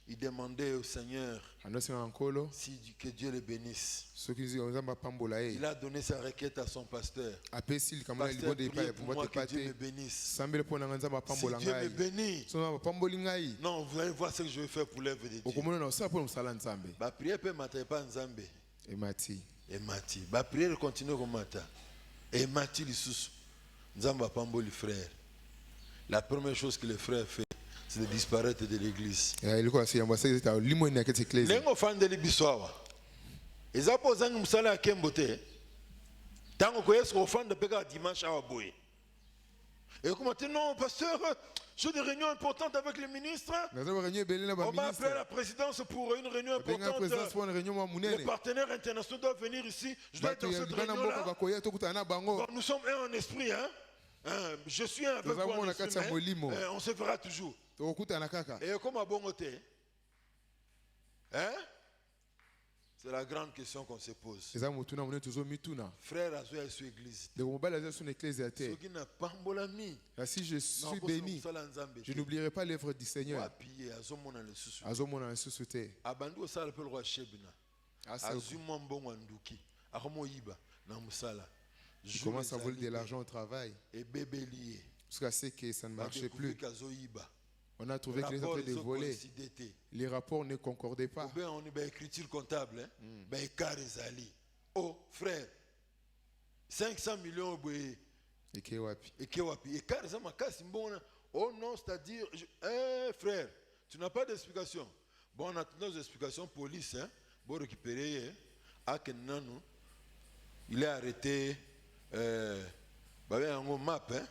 S2: il demandait au Seigneur
S3: anosenga nkolo
S2: que Dieu le bénisse.
S3: soki nzambe apambola ye
S2: Il a donné sa requête à son pasteur.
S3: apesi likambo na
S2: Pasteur,
S3: libonde epai
S2: priez pour moi
S3: epumbwa
S2: que
S3: te
S2: Dieu me
S3: pate
S2: bénisse.
S3: sambele mpo na ngai nzambe
S2: Si
S3: apambola
S2: Dieu me
S3: ngai
S2: bénit,
S3: so nzambe apamboli ngai
S2: non, vous allez voir ce que je vais faire pour l'œuvre de Dieu.
S3: okomona na osala mpo na mosala nzambe
S2: Ba prière peut mater pas Nzambe.
S3: emati
S2: Et Mati. Ba prière continue comme matin. Et Mati lisusu. Nzamba pamboli frère. La première chose que le frère fait, c'est de disparaître de l'église.
S3: eloko asi yambo asali ete limoni na kati eklesi
S2: Nengo fandeli biso awa. Eza po zangi musala ya kembo te. Tango ko yesu ofanda peka dimanche awa boye. Et comment dit non pasteur, j'ai des réunions importantes avec les ministres.
S3: naza bareunion ebele na
S2: On m'a appelé à
S3: baministre
S2: la présidence pour une réunion
S3: benga
S2: importante.
S3: présidence mpo na réunion mwa
S2: Les
S3: monene
S2: partenaires internationaux doivent venir ici. Je dois être
S3: bato
S2: dans
S3: ya
S2: cette
S3: libanda
S2: réunion
S3: mboka
S2: là.
S3: bakoya tokutana na bango
S2: Bon, nous sommes un en esprit, hein? Je suis un avec
S3: Nous
S2: toi
S3: avons
S2: en
S3: la
S2: esprit,
S3: carte à
S2: mais,
S3: Molimo.
S2: on se verra toujours.
S3: tokokutana kaka
S2: Et comme à bon côté, hein? C'est la grande question qu'on se pose.
S3: eza motuna monene tozomituna
S2: Frère Azoya sur l'église.
S3: ndeko mobali aza so na eklesi ya te
S2: Ce qui n'a pas mbolami.
S3: si je suis béni je n'oublierai pas l'œuvre du Seigneur
S2: Appuyer azomona le susu.
S3: azomona lisusu te
S2: Abandi osala pe le roi Shebna. Azuma mbongo nduki. Akomo yiba na musala.
S3: il commence à voler de l'argent au travail
S2: Et bébé lié.
S3: parce qu'il sait que ça ne marchait plus on a trouvé qu'il était en train de voler les rapports ne concordaient pas
S2: On est écriture comptable, hein? Oh frère, 500 millions
S3: et que wapi
S2: et oh non, c'est-à-dire, frère, tu n'as pas d'explication. Bon, on a nos explications police, hein? Bon, récupérer, il est arrêté, un map, hein?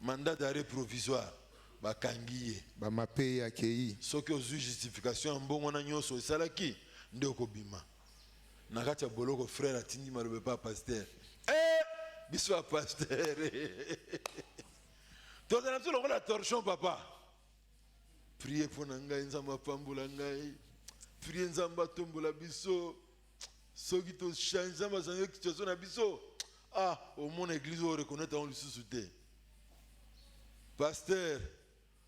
S2: Mandat d'arrêt provisoire. Bakangiye
S3: bamape akei
S2: soki ozwi justification mbongo na nyonso esalaki nde okobima na kati ya boloko frère atindi malobe pa pasteur biso ya pasteur tozala biso lokola torchon papa prie mpo na ngai nzambe apambola ngai prie nzambe atombola biso soki toshange nzambe azangi situation na biso omona église oyo reconnaître yango lisusu te pasteur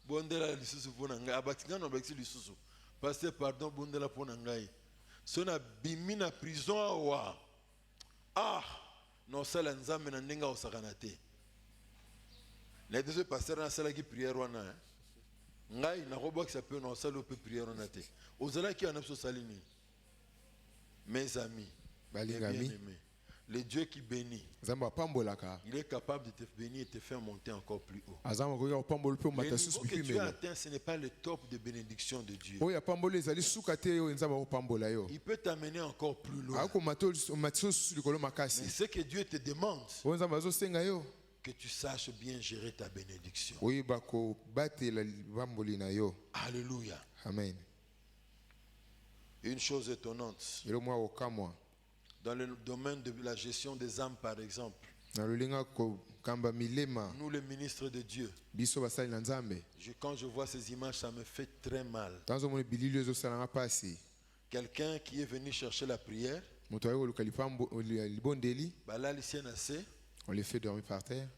S2: bondela lisusu pona ngai abatingana abakisi lisusu pasteur pardon bondela pona ngai so na bimi na prison awa nosala nzambe na ndenge osakana te na ete pasteur nasalaki prière wana ngai nakobwakisa mpe nosali mpe prière wana te ozalaki wana biso osali nini mes amis
S3: balingami
S2: le Dieu qui bénit, il est capable de te bénir et te faire monter encore plus haut. Le niveau que tu as atteint, ce n'est pas le top de bénédiction de Dieu. Il peut t'amener encore plus loin. Mais ce que Dieu te demande, que tu saches bien gérer ta bénédiction. Alléluia.
S3: Amen.
S2: Une chose étonnante. Dans le domaine de la gestion des âmes, par exemple, nous, les ministres de Dieu, quand je vois ces images, ça me fait très mal. Quelqu'un qui est venu chercher la prière,
S3: on les fait dormir par terre.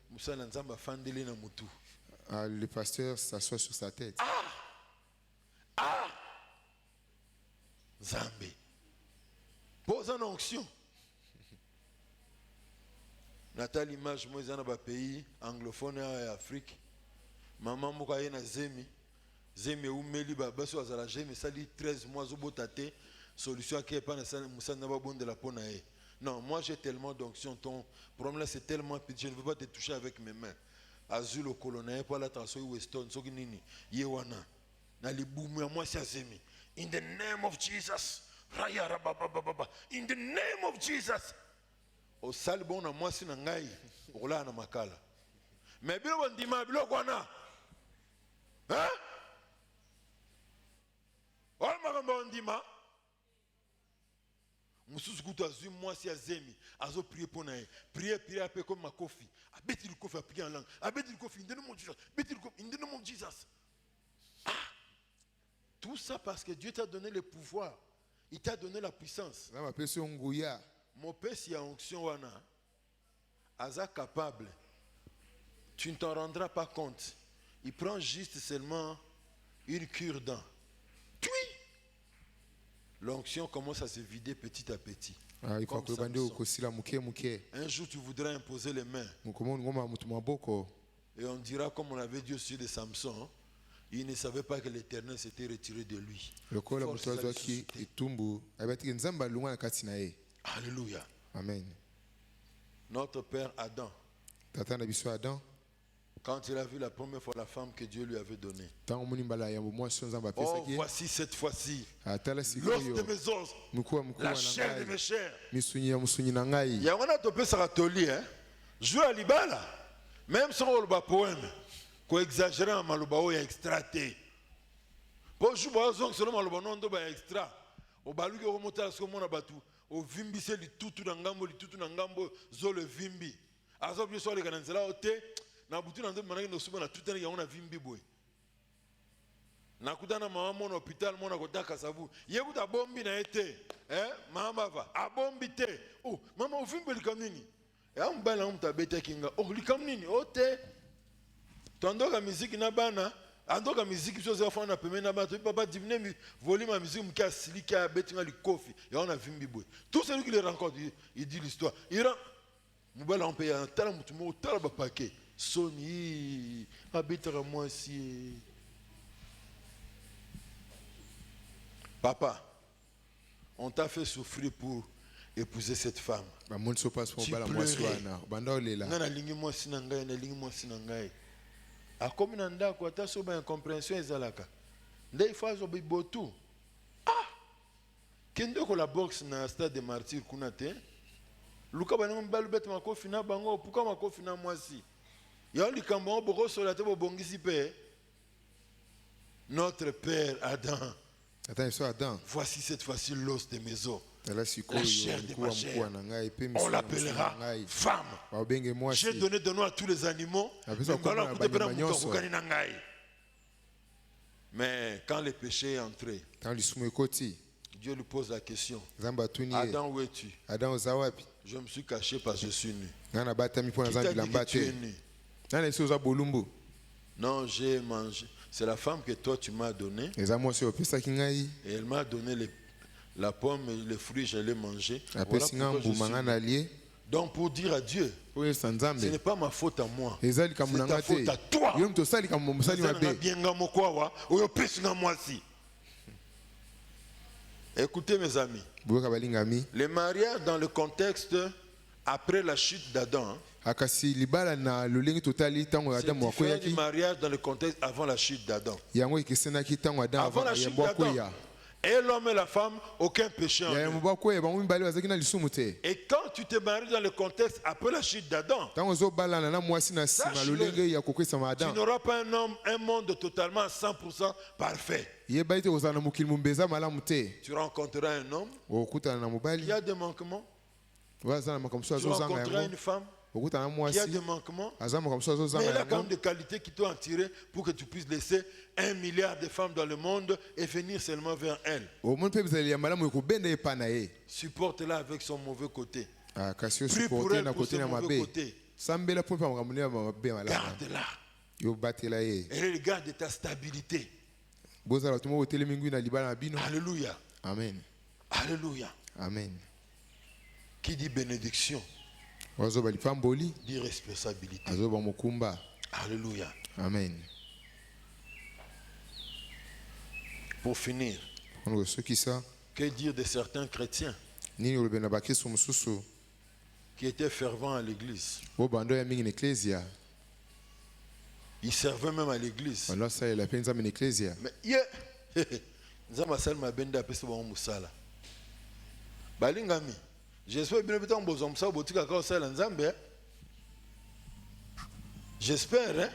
S3: Le pasteur s'assoit sur sa tête.
S2: Zambé. Pose en onction. Nathalie l'image, moi, dans un pays anglophone et Afrique. Maman, moi, je suis Zemi. Zemi, ou Meli, basso, azala, Zemi, ça dit 13 mois, au botate, solution qui est pas de la peau. Non, moi, j'ai tellement d'onction. Ton problème, c'est tellement petit, je ne veux pas te toucher avec mes mains. Azul au colonel, pour la trace, Weston, Soginini, Yewana. Naliboum, moi, c'est Zemi. In the name of Jesus. In the name of Jesus. Au salbon na moi si na ngai ola na makala mais bilo ndima bilo kwana hein ol makambo ndima mususu kutu azui moi si azemi azo prier pour na prier ape comme makofi abeti le kofi appliquer en langue abeti le kofi in the name of Jesus abeti le kofi in the name of Jesus tout ça parce que Dieu t'a donné le pouvoir, il t'a donné la puissance. Mon père, si y a onction wana, aza capable, tu ne t'en rendras pas compte. Il prend juste seulement une cure-dent. l'onction commence à se vider petit à petit.
S3: Ah, il faut
S2: Comme
S3: que le bande
S2: Samson.
S3: okosila muke muke.
S2: Un jour, tu voudras imposer les mains.
S3: Mukomo ngoma mutu maboko.
S2: Et on dira, comme on avait dit au sujet de Samson, hein, il ne savait pas que l'Éternel s'était retiré de lui.
S3: Lokola
S2: Force
S3: mutu
S2: à
S3: azwaki
S2: ressusciter.
S3: itumbu abati nzamba lunga na kati na ye.
S2: Alléluia.
S3: Amen.
S2: Notre père Adam,
S3: Tata na biso Adam,
S2: quand il a vu la première fois la femme que Dieu lui avait donnée,
S3: tango moni mbala ya mwasi nzamba
S2: oh,
S3: apesaki ye.
S2: voici cette fois-ci,
S3: Atala
S2: l'os de
S3: sikoyo
S2: mes os,
S3: mukuwa
S2: la
S3: na
S2: chair de mes
S3: ngai.
S2: chairs.
S3: Misunyi ya musunyi na ngai.
S2: Il y a un autre satoli, hein. Jouer à l'ibala, même si on a un poème, qu'on exagère en maloba ou extraté. Pour jouer à zone selon maloba non do ba extra. Au balu que remonter à ce qu'on a battu. Au vimbi c'est le tout nangambo zo le vimbi. Azo bien soit les gananzela ote na butu na ndo manaki no suba na tout ya ona vimbi boy. Na kutana mama mon hôpital mon akotaka sabu. Yekuta bombi na ete. Mama va a bombi te. Oh mama o vimbi likamnini. Ya mbala mtabeta kinga. Oh likamnini ote. Tondoka musique na bana. Andoka musique so za fana peme na bana. Papa divine volume à musique mka silika betinga likofi. Ya ona vimbi boy. Tout celui qui le rencontre il dit l'histoire. Il rend Mubala on paye un tel mutumo tel ba paquet. Sony habitera moi si. Papa, on t'a fait souffrir pour épouser cette femme.
S3: Ba mon so passe pour
S2: Tu
S3: bala mwasi
S2: pleurais.
S3: wana. Banda olela.
S2: Nga na lingi moi sinangai na lingi moi sinangai. A comme na ndako ata so ba incompréhension ezalaka. Nde ifazo bibotu. Ah! Kende ko la boxe na stade de martyr kuna te. Luka ba ngombalu bet makofi na bango pourquoi makofi na mwasi. Ya likambo boko so la te bo bongisi pe. Notre père Adam.
S3: Attends, so Adam.
S2: Voici cette fois-ci l'os de mes os.
S3: Tala sikoyo
S2: La chair de
S3: mukuwa
S2: ma chair.
S3: mukuwa na ngai pe
S2: On
S3: misunyi
S2: l'appellera
S3: na ngai.
S2: femme.
S3: Ba obenge mwasi.
S2: J'ai donné de nom à tous les animaux. Mais quand le péché est entré,
S3: Tant lisumu ekoti.
S2: Dieu lui pose la question.
S3: Nzamba atuni ye.
S2: Adam, où es-tu?
S3: Adam oza wapi?
S2: Je me suis caché parce que je suis nu.
S3: Nga na batami mpo na
S2: Qui t'a
S3: zambi
S2: dit
S3: lamba
S2: que tu es
S3: te.
S2: nu?
S3: Nana esi oza bolumbu.
S2: Non, j'ai mangé. C'est la femme que toi tu m'as donnée.
S3: Eza mwasi opesaki ngai.
S2: Et elle m'a donné la pomme et les fruits, je l'ai mangé. Voilà
S3: Apesi nga
S2: pourquoi je
S3: mbuma nga
S2: suis
S3: na
S2: nu.
S3: lie.
S2: Donc pour dire à Dieu,
S3: Po yesa
S2: ce
S3: nzambe.
S2: n'est pas ma faute à moi.
S3: Eza
S2: C'est
S3: likambo na
S2: ta
S3: nga
S2: faute à
S3: te.
S2: toi.
S3: Yo mtu osali likambo mosali mabe.
S2: Écoutez mes amis,
S3: Boyoka balingami.
S2: le mariage dans le contexte après la chute d'Adam, hein,
S3: Akasi libala na lolenge totali tango
S2: c'est
S3: Adam
S2: différent du
S3: akoyaki.
S2: mariage dans le contexte avant la chute d'Adam.
S3: Yango ekesenaki tango Adam
S2: Avant la chute
S3: yambo
S2: d'Adam,
S3: akoya.
S2: et l'homme et la femme, aucun péché en
S3: Ya
S2: eux.
S3: yambo akoya bango mibali bazaki na lisumu te.
S2: Et quand tu te maries dans le contexte après la chute d'Adam,
S3: Tango ozobalana na mwasi na nsima
S2: Sache-le.
S3: lolenge ya kokwesama
S2: tu
S3: Adam.
S2: n'auras pas un monde totalement 100% parfait.
S3: Yeba ete kozala na mokili mombeza malamu te.
S2: Tu rencontreras un homme
S3: Okutana na mobali.
S2: qui a des manquements.
S3: Waza na makambo so
S2: Tu
S3: azozanga
S2: rencontreras
S3: yango.
S2: une femme
S3: Okutana na
S2: qui a
S3: mwasi.
S2: des manquements.
S3: Aza makambo so
S2: Mais
S3: azozanga
S2: il a quand même
S3: yango.
S2: des qualités qui t'ont attiré pour que tu puisses laisser 1 milliard de femmes dans le monde et venir seulement vers elle.
S3: Omoni mpe bizali ya malamu ekobenda ye epa na ye.
S2: Supporte-la avec son mauvais côté.
S3: Kasi
S2: Prie pour
S3: osuporte
S2: elle
S3: na
S2: pour
S3: kote
S2: son
S3: na
S2: mauvais
S3: mabe.
S2: côté.
S3: Sambela mpo mpe makambo ya mabe malamu.
S2: Garde-la.
S3: Yo batela ye.
S2: Elle regarde de ta stabilité.
S3: Bozala bato moko botelemi ngwi na libala na bino.
S2: Alléluia.
S3: Amen.
S2: Alléluia.
S3: Amen.
S2: Qui dit bénédiction
S3: Wazoba lipamboli.
S2: dit responsabilité.
S3: Azoba mokumba.
S2: Alléluia.
S3: Amen.
S2: Pour finir,
S3: Ono soki sa
S2: que dire de certains chrétiens
S3: nini olobe na bakristo mosusu
S2: qui étaient fervents à l'église?
S3: bo bando ya mingi na eklesia
S2: Ils servaient même à l'église.
S3: bando asalela mpe nzambe na eklesia.
S2: Mais nzambe asali mabende apesi bango mosala. Balingami, j'espère bino bino bozwa mosala botikaka osala nzambe. J'espère.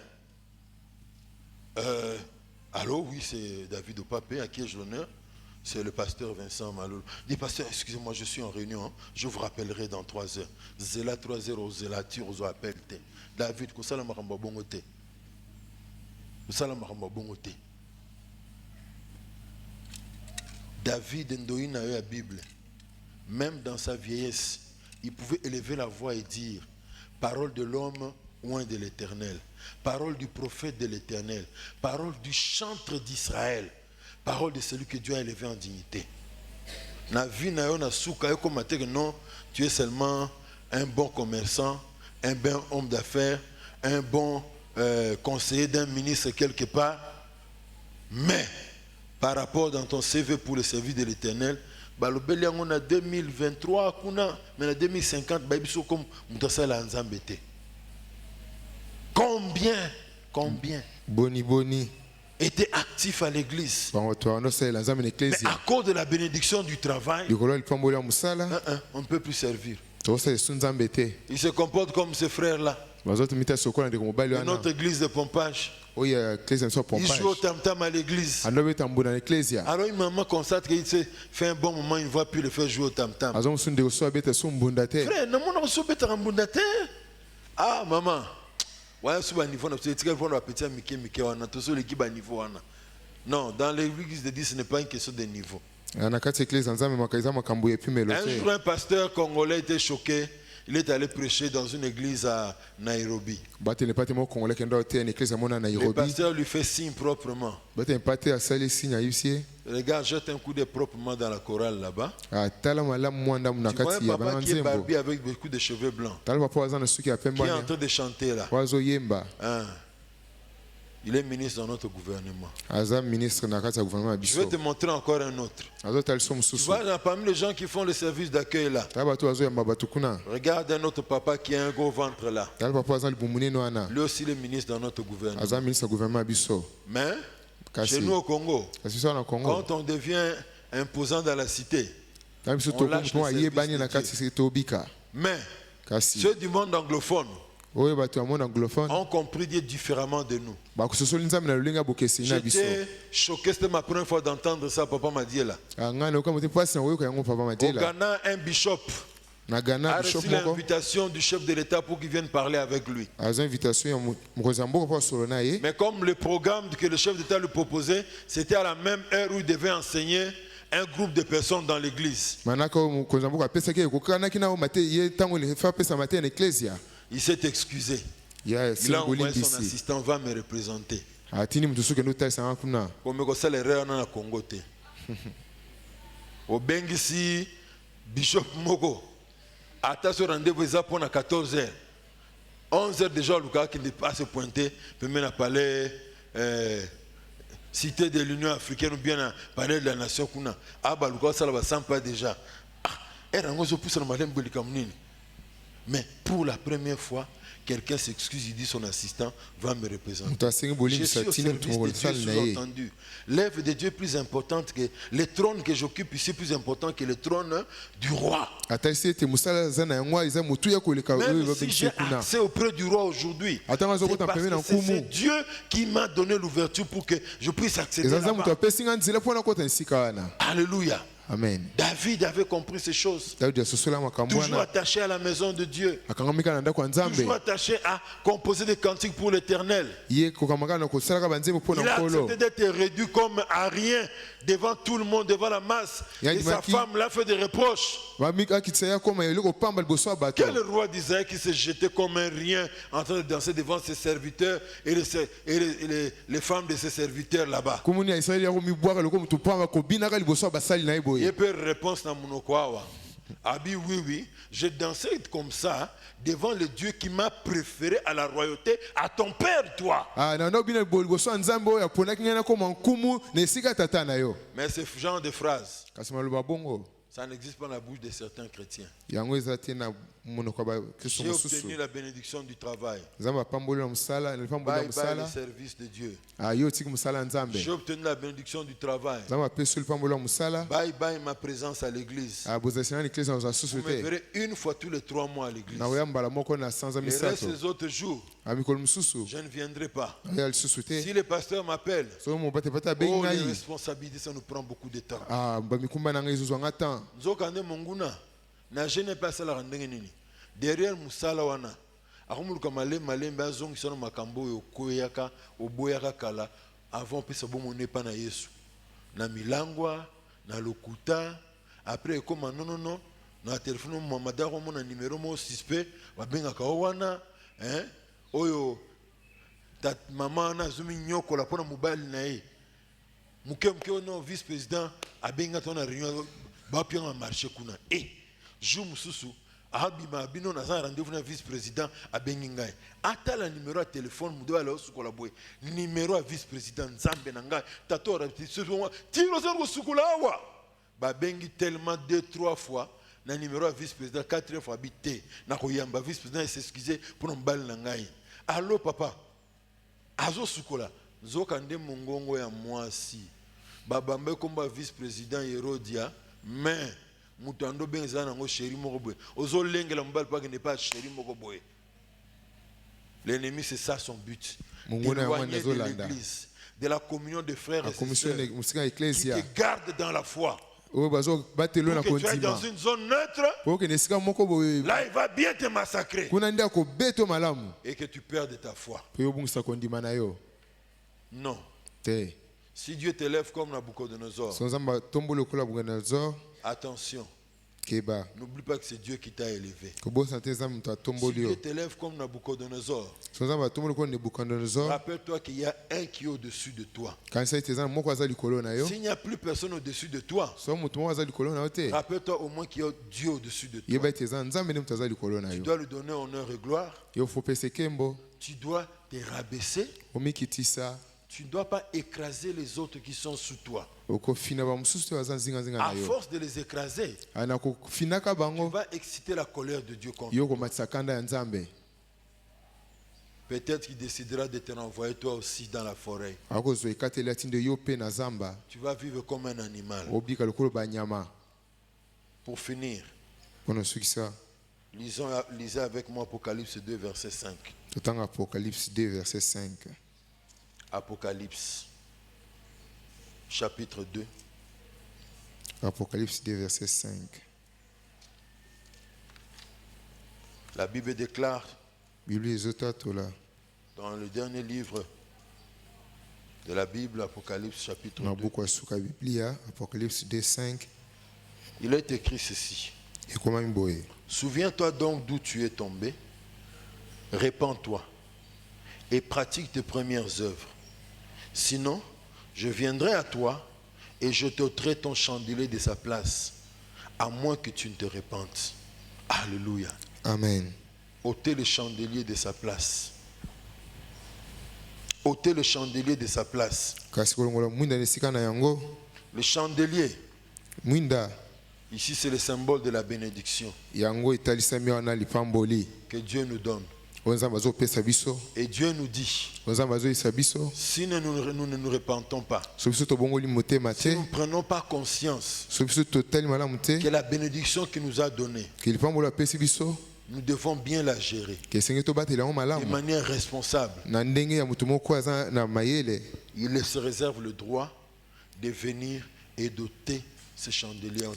S2: Allô, oui, c'est David Opapé, à qui ai-je l'honneur? C'est le pasteur Vincent Malolo. Dis, pasteur, excusez-moi, je suis en réunion. Hein. Je vous rappellerai dans 3 heures. Zéla 3 heures, zélature, aux appels. David, kusala makamba bongote. Kusala makamba bongote. David Ndoïna la Bible, même dans sa vieillesse, il pouvait élever la voix et dire: parole de l'homme loin de l'Éternel, parole du prophète de l'Éternel, parole du chantre d'Israël, parole de celui que Dieu a élevé en dignité. na vie na yo na suka yo comme que non, tu es seulement un bon commerçant, un bon homme d'affaires, un bon conseiller d'un ministre quelque part, mais par rapport dans ton CV pour le service de l'Éternel, balobeli yango na 2023 kuna, mais na 2050 ba biso comme mutasala nzambe te. Combien
S3: Boni
S2: étaient actifs à l'église,
S3: bango to no sala nzambe na
S2: mais
S3: ecclesia
S2: à cause de la bénédiction du travail,
S3: likolo lipamboli ya musala
S2: on ne peut plus servir.
S3: to sala su nzambe te
S2: Ils se comportent comme ces frères-là.
S3: bazoto mita sokola ndeko mobali
S2: De
S3: wana
S2: notre église de pompage.
S3: oya ecclesia so
S2: Ils jouent au
S3: pompage
S2: tam-tam à l'église.
S3: andobeta mbuna na ecclesia
S2: Alors une maman constate qu'il s'est fait un bon moment, il ne voit plus le faire jouer au tam-tam.
S3: azo musu ndeko so abeta so mbunda te
S2: Frère, non, on a reçu un mbundate. Ah, maman. Ouais, sur le niveau, c'est que vous avez petit Mickey, on a tous l'équipe à niveau. Non, dans l'église de Dieu, ce n'est pas une question de niveau.
S3: na kati ecclesia nzambe makaiza makambo epimelo
S2: Un
S3: te
S2: jour, un pasteur congolais était choqué. Il est allé prêcher dans une église à Nairobi.
S3: batele pate mo congolais kendo te na ecclesia mona na
S2: Le
S3: Nairobi
S2: pasteur lui fait signe proprement.
S3: batele pate asali signe ayusie
S2: Regarde, jette un coup de proprement dans la chorale là-bas.
S3: atala malamu mwanda mu na
S2: Tu vois un
S3: kati ya
S2: papa
S3: bana
S2: qui est
S3: nzembo
S2: barbu avec beaucoup de cheveux blancs,
S3: tala papa waza na suki ya
S2: qui est en
S3: pembani
S2: train de chanter là.
S3: wazo yemba
S2: Hein. Il est ministre dans notre gouvernement.
S3: aza ministre na kati ya gouvernement ya
S2: Je vais
S3: biso
S2: te montrer encore un autre.
S3: azo taliso
S2: Tu
S3: mususu
S2: vois, parmi les gens qui font le service d'accueil là,
S3: tala bato azo yamba bato kuna
S2: regarde un autre papa qui a un gros ventre là.
S3: tala papa aza libumu nene wana
S2: Lui aussi, il est ministre dans notre gouvernement.
S3: aza ministre ya gouvernement ya biso
S2: Mais,
S3: Kasi.
S2: chez nous au Congo,
S3: kasi biso na Congo
S2: quand on devient imposant dans la cité,
S3: tala biso
S2: On lâche
S3: tokomo
S2: le
S3: ayebani
S2: service
S3: na
S2: de
S3: kati tobika
S2: mais
S3: kasi
S2: ceux du monde anglophone
S3: oyo bato ya monde anglophone
S2: ont compris Dieu différemment de nous.
S3: bakososoli nzambe na lolenge ya bokeseni na biso
S2: J'étais choqué, c'était ma première fois d'entendre ça, papa m'a dit là.
S3: ngai nayoka mote mpasi na koyoka yango papa
S2: Au
S3: madiela
S2: Ghana, un bishop
S3: na Ghana
S2: a
S3: bishop
S2: reçu
S3: moko
S2: l'invitation du chef de l'État pour qu'il vienne parler avec lui.
S3: aza invitation ya mokonzi ya mboka mpo asolo na ye
S2: Mais comme le programme que le chef d'État lui proposait, c'était à la même heure où il devait enseigner un groupe de personnes dans l'église.
S3: manaka oyo mokonzi ya mboka apesaki ekokanaki na oyo mate ye ntango efa apesa mate na eklesia
S2: Il s'est excusé.
S3: ya
S2: Il a envoyé son
S3: simbolimbisi
S2: assistant, va me représenter.
S3: atindi moto soki endo otalisanga kuna
S2: Comme ça, les rêves na Congo te. Au Bengisi, Bishop Moko, à ce rendez-vous, ils ont 14h. 11h déjà, Lucas qui n'est pas se pointer, peut même parler cité de l'Union africaine ou bien parler de la nation Kuna. Ah, bah, Lucas, ça va sans pas déjà. Mais pour la première fois, quelqu'un s'excuse, il dit son assistant va me représenter.
S3: moto asengi
S2: Je
S3: bolimbisa
S2: suis au
S3: tindi
S2: service
S3: moto
S2: de Dieu,
S3: mokosali na ye
S2: sous-entendu. L'œuvre de Dieu est plus importante que le trône que j'occupe ici, plus important que le trône du roi.
S3: atalisi ete mosala aza na yango eza motu ya koleka oyo
S2: Même si
S3: babengisi
S2: j'ai
S3: kuna
S2: accès auprès du roi aujourd'hui,
S3: Attends,
S2: c'est
S3: azokota
S2: parce
S3: pembeni na
S2: que c'est
S3: nkumu
S2: Dieu qui m'a donné l'ouverture pour que je puisse accéder
S3: eza za moto
S2: là-bas.
S3: apesi nga nzela mpo nakota esika wana
S2: Alléluia.
S3: amen
S2: David avait compris ces choses.
S3: daudi asosola makambo
S2: Toujours
S3: wana
S2: attaché à la maison de Dieu.
S3: akangamika na ndako ya nzambe
S2: Toujours attaché à composer des cantiques pour l'éternel.
S3: ye kokamaka na kosalaka banzembo mpo
S2: Il
S3: na
S2: a
S3: nkolo
S2: accepté d'être réduit comme à rien devant tout le monde, devant la masse.
S3: Il a
S2: Et
S3: dit,
S2: sa
S3: Maki,
S2: femme l'a fait des reproches.
S3: akitisa ye akoma eloko pamba liboso ya bato
S2: Quel roi d'Israël qui s'est jeté comme un rien en train de danser devant ses serviteurs et les femmes de ses serviteurs là-bas?
S3: komoni ya israeli yako mibwaka eloko motu pamba kobinaka liboso ya basali na ye
S2: Il
S3: boye
S2: peut réponse dans mon okwawa. Abi, oui, j'ai dansé comme ça devant le Dieu qui m'a préféré à la royauté, à ton père, toi.
S3: na ndo obina liboso ya nzambe oyo aponaki ngai nakoma nkumu na esika tata na yo
S2: Mais ce genre de phrase,
S3: kasi maloba bongo
S2: ça n'existe pas dans la bouche de certains chrétiens.
S3: yango eza te na monoko ya bakristo
S2: J'ai
S3: mosusu
S2: obtenu la bénédiction du travail.
S3: nzambe apamboli na mosala na lipamboli ya
S2: Bye bye le
S3: mosala
S2: service de Dieu.
S3: yo otiki mosala ya nzambe
S2: J'ai obtenu la bénédiction du travail.
S3: nzambe apesi lipamboli ya mosala
S2: Bye bye ma présence à l'église.
S3: bozalisi na eklise na ozwa susu
S2: Vous me
S3: te
S2: verrez une fois tous les 3 mois à l'église.
S3: nakoya mbala moko na sanza
S2: Les restes
S3: misato
S2: des autres jours,
S3: mikolo mosusu
S2: je ne viendrai pas.
S3: nakoya lisusu te
S2: Si le pasteur m'appelle,
S3: soki mobatepate abengi
S2: oh, les
S3: ngai
S2: responsabilités, ça nous prend beaucoup de temps.
S3: bamikumba na ngai ezozwanga temps
S2: Nzokande monguna, na je n'ai pas ça la rendenge nini. Derrière musala wana, akumuluka malembe azongisa na makambo oyo koyaka, oboyaka kala, avant pesa bomone pa na Yesu. Na milangwa, na lokuta, après comme non, na téléphone mamadako mona numéro mo suspect, babengaka wana, hein? Oyo ta maman na zumi nyoko la pona mobile na ye. Muke no vice-président abenga tona réunion Bapianga marché kuna. Jou mususu. Abima bino naza rendez-vous na vice-président à Bengingai. Ata la numéro de téléphone mudo ala osukola boy. Numéro à vice-président Nzambe nangai. Tato rapetisi moi. Tiro zero sukola wa. Ba bengi tellement 2-3 fois. Na numéro à vice-président 4 fois habité. Na koyamba vice-président s'excuser pour mbal nangai. Allô papa. Azo sukola. Zokande mongongo ya mwasi. Babambe komba vice-président Herodia. Mais Mutando benza nango chéri moko boy. Ozo lengela mbal pa que n'est pas chéri moko boy. L'ennemi c'est ça son but. D'éloigner de l'église, de la communion des frères et sœurs. Qui te garde dans la foi. Pour que tu ailles dans une zone neutre. Là il va bien te massacrer. Et que tu perdes ta foi. Non. Si Dieu t'élève comme Nabucodonosor. Attention. N'oublie pas que c'est Dieu qui t'a élevé. Si Dieu t'élève comme Nabucodonosor, rappelle-toi qu'il y a un qui est au-dessus de toi. S'il n'y a plus personne au-dessus de toi, rappelle-toi au moins qu'il y a Dieu au-dessus de toi. Tu dois lui donner honneur et gloire. Tu dois te rabaisser. Tu ne dois pas écraser les autres qui sont sous toi. À force de les écraser, tu vas exciter la colère de Dieu contre toi. Peut-être qu'il décidera de te renvoyer toi aussi dans la forêt. Tu vas vivre comme un animal. Pour finir, lisez avec moi Apocalypse 2, verset 5.
S3: Apocalypse 2, verset 5.
S2: Apocalypse, chapitre 2.
S3: Apocalypse 2, verset 5.
S2: La Bible déclare
S3: dans
S2: le dernier livre de la Bible, Apocalypse, chapitre 2.
S3: Apocalypse 2, 5.
S2: Il est écrit ceci. Souviens-toi donc d'où tu es tombé, répands-toi et pratique tes premières œuvres. Sinon, je viendrai à toi et je t'ôterai ton chandelier de sa place, à moins que tu ne te repentes. Alléluia.
S3: Amen.
S2: Ôtez le chandelier de sa place. Ôtez le chandelier de sa place. Le chandelier, ici c'est le symbole de la bénédiction que Dieu nous donne. Et Dieu nous dit, si nous ne nous repentons pas, si nous ne prenons pas conscience que la bénédiction qu'il nous a donnée, nous devons bien la gérer de manière responsable. Il se réserve le droit de venir et d'ôter ce chandelier.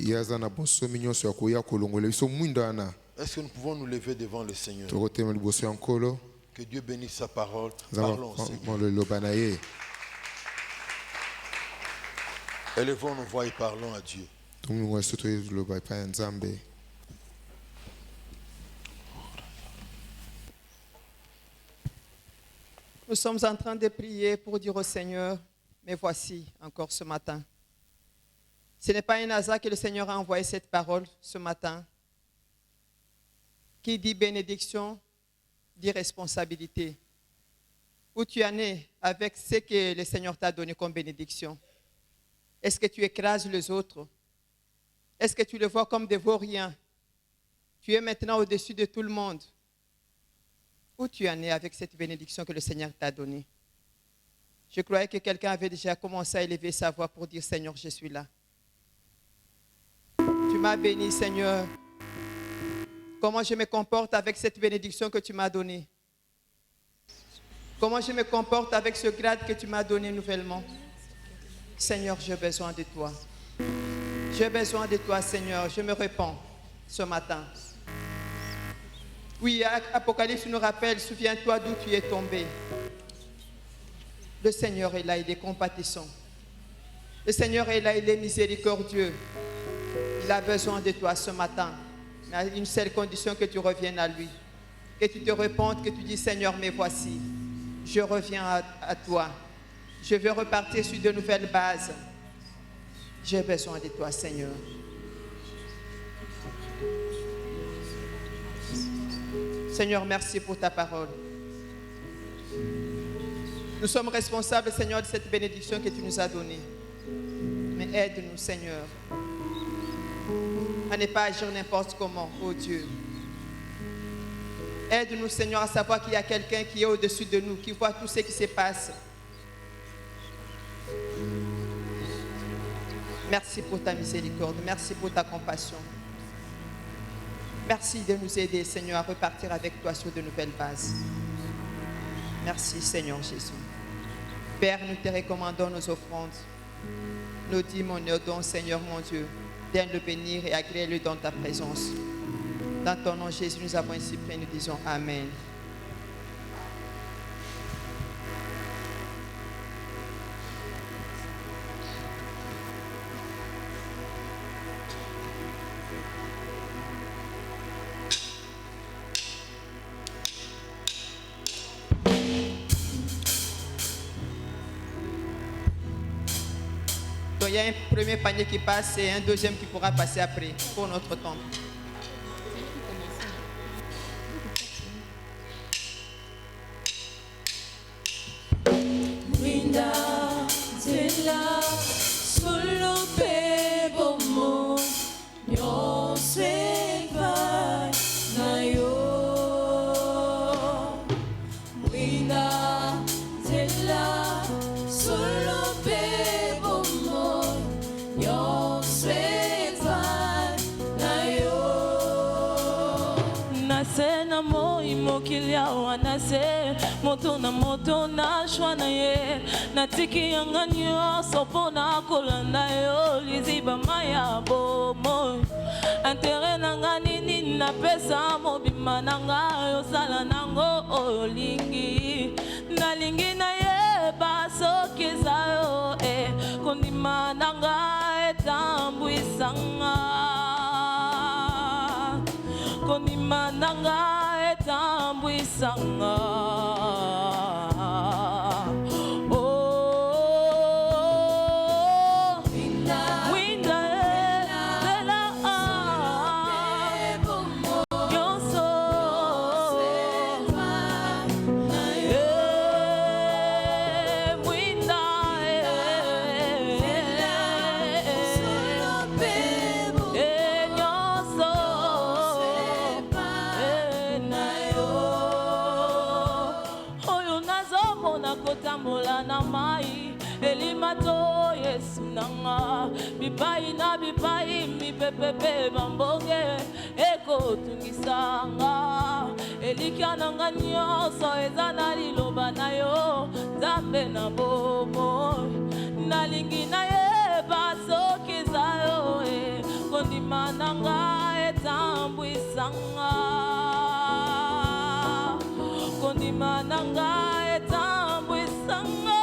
S2: Est-ce que nous pouvons nous lever devant le Seigneur? Que Dieu bénisse sa parole. Parlons au Seigneur. Élevons nos voix et parlons à Dieu.
S1: Nous sommes en train de prier pour dire au Seigneur, mais voici encore ce matin. Ce n'est pas un hasard que le Seigneur a envoyé cette parole ce matin. Qui dit bénédiction, dit responsabilité. Où tu en es avec ce que le Seigneur t'a donné comme bénédiction? Est-ce que tu écrases les autres? Est-ce que tu les vois comme des vauriens? Tu es maintenant au-dessus de tout le monde. Où tu en es avec cette bénédiction que le Seigneur t'a donnée? Je croyais que quelqu'un avait déjà commencé à élever sa voix pour dire, Seigneur, je suis là. Tu m'as béni, Seigneur. Comment je me comporte avec cette bénédiction que tu m'as donnée? Comment je me comporte avec ce grade que tu m'as donné nouvellement? Seigneur, j'ai besoin de toi. J'ai besoin de toi, Seigneur. Je me répands ce matin. Oui, Apocalypse nous rappelle, souviens-toi d'où tu es tombé. Le Seigneur est là, il est compatissant. Le Seigneur est là, il est miséricordieux. Il a besoin de toi ce matin. Mais à une seule condition, que tu reviennes à lui. Que tu te repentes, que tu dis, Seigneur, mais voici, je reviens à toi. Je veux repartir sur de nouvelles bases. J'ai besoin de toi, Seigneur.
S4: Seigneur, merci pour ta parole. Nous sommes responsables, Seigneur, de cette bénédiction que tu nous as donnée. Mais aide-nous, Seigneur, à ne pas agir n'importe comment, oh Dieu. Aide-nous, Seigneur, à savoir qu'il y a quelqu'un qui est au-dessus de nous, qui voit tout ce qui se passe. Merci pour ta miséricorde, merci pour ta compassion. Merci de nous aider, Seigneur, à repartir avec toi sur de nouvelles bases. Merci, Seigneur Jésus. Père, nous te recommandons nos offrandes, nos dîmes, nos dons, Seigneur mon Dieu. Viens le bénir et agréer-le dans ta présence. Dans ton nom, Jésus, nous avons ainsi prié, nous disons Amen. Il y a un premier panier qui passe et un deuxième qui pourra passer après pour notre temple.
S5: Moto na shwana ye natiki yanganyo sopona kolanda yo liziba maya bomo antere nangani ni na pesa mobima nanga yo sala nango olingi nalingi na ye baso kizayo kondima nanga etambuisanga kondima nanga etambuisanga. Bipai na bipai mi pepepe bambonge eko tungisanga elikia nanga nyoso ezana liloba na yo zambe na bomo nalingi na ye basoki zayo kondima nanga etambuisanga kondima nanga etambuisanga.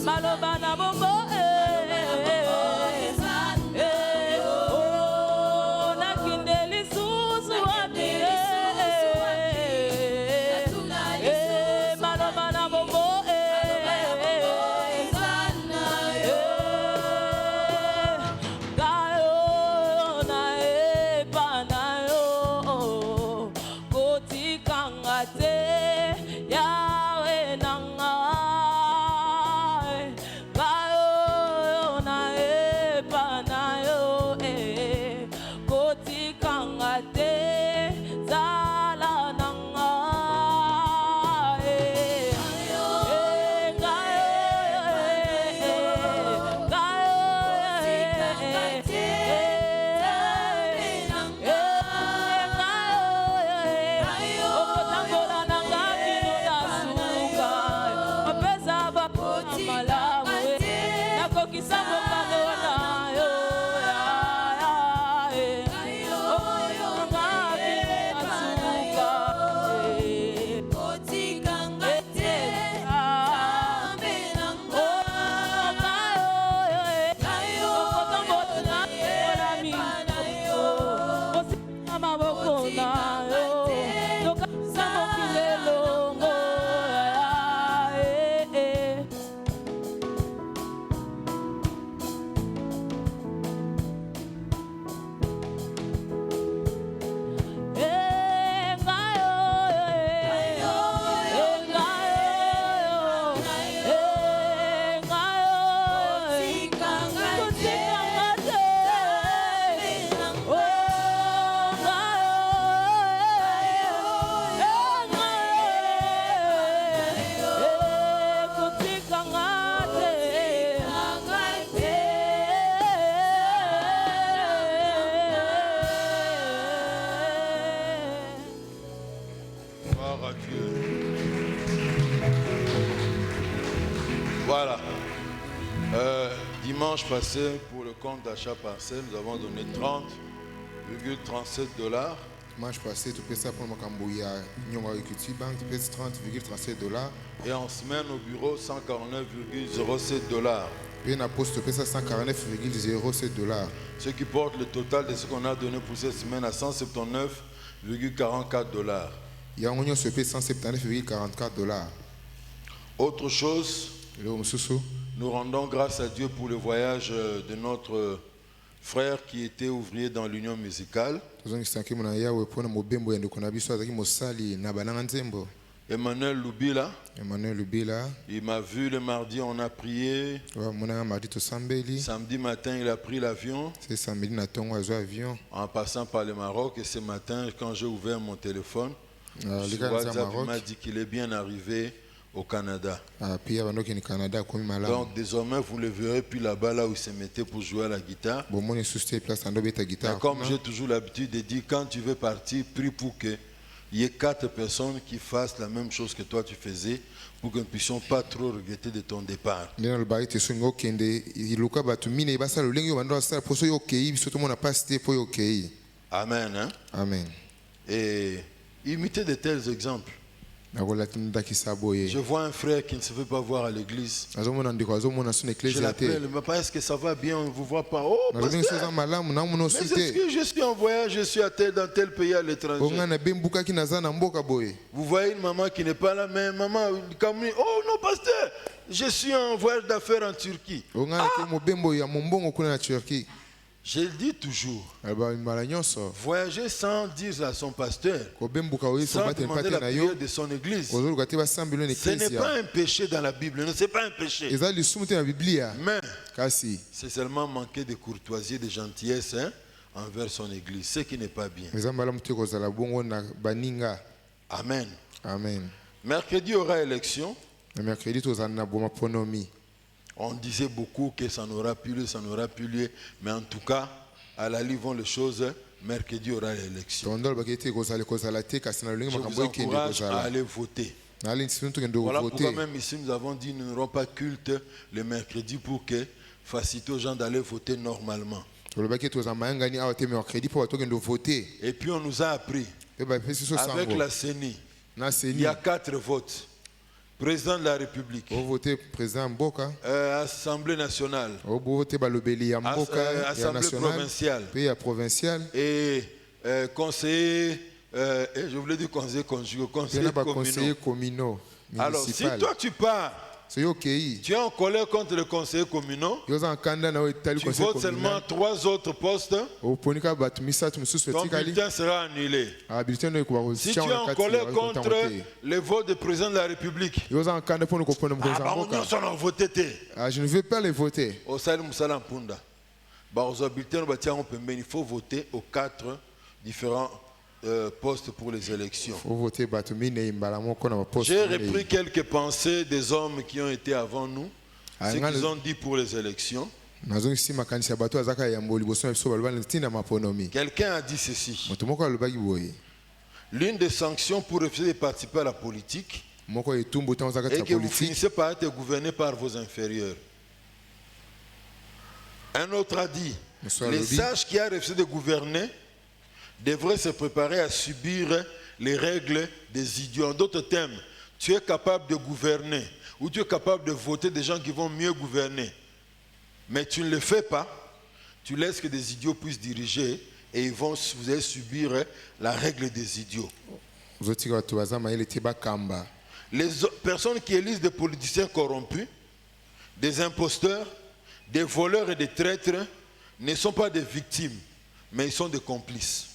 S5: Malobana bongo nakindeli susu wapi malobana bongo gayo na panayo kotikanga te yawe nanga.
S2: Gloire à Dieu. Voilà. Dimanche passé, pour le compte d'achat parcelle, nous avons donné $30,37.
S3: Dimanche passé, tu peux ça pour Makambouya, Nyonga Equity Bank, tu peux $30,37.
S2: Et en semaine au bureau, $149,07.
S3: Et na poste, tu peux ça $149,07.
S2: Ce qui porte le total de ce qu'on a donné pour cette semaine à $179,44.
S3: Yangonyo se paie $179,44.
S2: Autre chose, nous rendons grâce à Dieu pour le voyage de notre frère qui était ouvrier dans l'union musicale. Emmanuel Lubila. Il m'a vu le mardi, on a prié. Samedi matin, il a pris l'avion en passant par le Maroc. Et ce matin, quand j'ai ouvert mon téléphone, sur WhatsApp, il m'a dit qu'il est bien arrivé au Canada. Donc désormais, vous le verrez plus là-bas, là où il se mettait pour jouer à la guitare. Et comme j'ai toujours l'habitude de dire, quand tu veux partir, prie pour qu'il y ait 4 personnes qui fassent la même chose que toi tu faisais, pour que nous ne puissions pas trop regretter de ton départ. Amen. Hein?
S3: Amen.
S2: Et imiter de tels exemples. Je vois un frère qui ne se veut pas voir à l'église. Je l'appelle, mais est-ce que ça va bien? On ne vous voit pas. Oh, pasteur, mais est-ce que je suis en voyage, je suis dans tel pays à l'étranger. Vous voyez une maman qui n'est pas là, mais maman, comme, oh non, pasteur, je suis en voyage d'affaires en Turquie. Je le dis toujours, voyager sans dire à son pasteur, sans demander la prière de son église, ce n'est pas un péché dans la Bible, ce n'est pas un péché. Mais c'est seulement manquer de courtoisie, de gentillesse, hein, envers son église, ce qui n'est pas bien. Amen.
S3: Amen.
S2: Mercredi, il y aura élection. On disait beaucoup que ça n'aura plus lieu, mais en tout cas, à la livre vont les choses, mercredi il y aura l'élection. Je vous encourage à aller voter. Voilà pourquoi même ici nous avons dit que nous n'aurons pas culte le mercredi pour que faciliter aux gens d'aller voter normalement. Et puis on nous a appris, avec la CENI, il y a 4 votes. Président de la République, Assemblée nationale, Assemblée provinciale et conseiller, je voulais dire conseiller conjugal, conseiller communaux. Alors si toi tu pars, tu es en colère contre les conseillers communaux, tu votes seulement 3 autres postes, ton bulletin sera annulé. Si tu es en colère contre les votes du président de la République,
S3: je ne veux pas les voter.
S2: Il faut voter aux 4 différents postes pour les élections. J'ai repris quelques pensées des hommes qui ont été avant nous, ce qu'ils ont dit pour les élections. Quelqu'un a dit ceci: l'une des sanctions pour refuser de participer à la politique est que vous finissez par être gouverné par vos inférieurs. Un autre a dit: les sages qui ont refusé de gouverner devrait se préparer à subir les règles des idiots. En d'autres termes, tu es capable de gouverner ou tu es capable de voter des gens qui vont mieux gouverner. Mais tu ne le fais pas. Tu laisses que des idiots puissent diriger et vous allez subir la règle des idiots. Les personnes qui élisent des politiciens corrompus, des imposteurs, des voleurs et des traîtres ne sont pas des victimes, mais ils sont des complices.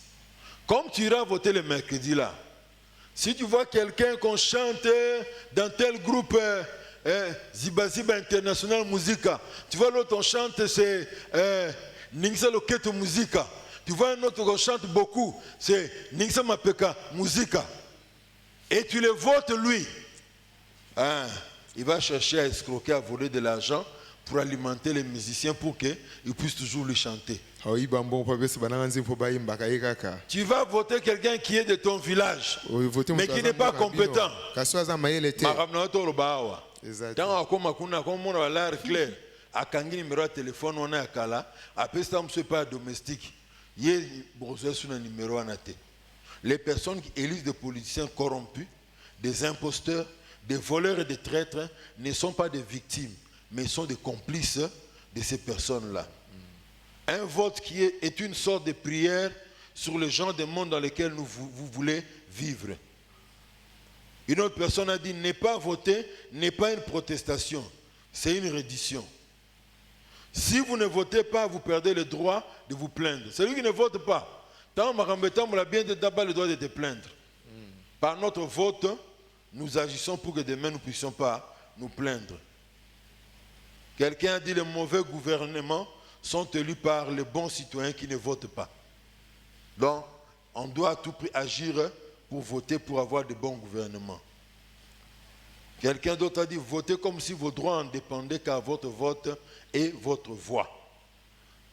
S2: Comme tu iras voter le mercredi là, si tu vois quelqu'un qu'on chante dans tel groupe, Ziba Ziba International Musica. Tu vois l'autre on chante, c'est Ningsa Loketo Musica. Tu vois un autre qu'on chante beaucoup, c'est Ningsa Mapeka Musica. Et tu le votes lui. Hein, il va chercher à escroquer, à voler de l'argent pour alimenter les musiciens pour qu'ils puissent toujours lui chanter. Tu vas voter quelqu'un qui est de ton village, mais qui n'est pas compétent. Les personnes qui élisent des politiciens corrompus, des imposteurs, des voleurs et des traîtres ne sont pas des victimes, mais sont des complices de ces personnes-là. Un vote qui est une sorte de prière sur le genre de monde dans lequel vous voulez vivre. Une autre personne a dit, ne pas voter n'est pas une protestation, c'est une reddition. Si vous ne votez pas, vous perdez le droit de vous plaindre. Celui qui ne vote pas, tant on a bien d'abord le droit de te plaindre. Par notre vote, nous agissons pour que demain nous ne puissions pas nous plaindre. Quelqu'un a dit, les mauvais gouvernements sont élus par les bons citoyens qui ne votent pas. Donc, on doit à tout prix agir pour voter pour avoir de bons gouvernements. Quelqu'un d'autre a dit, votez comme si vos droits en dépendaient, car votre vote est votre voix.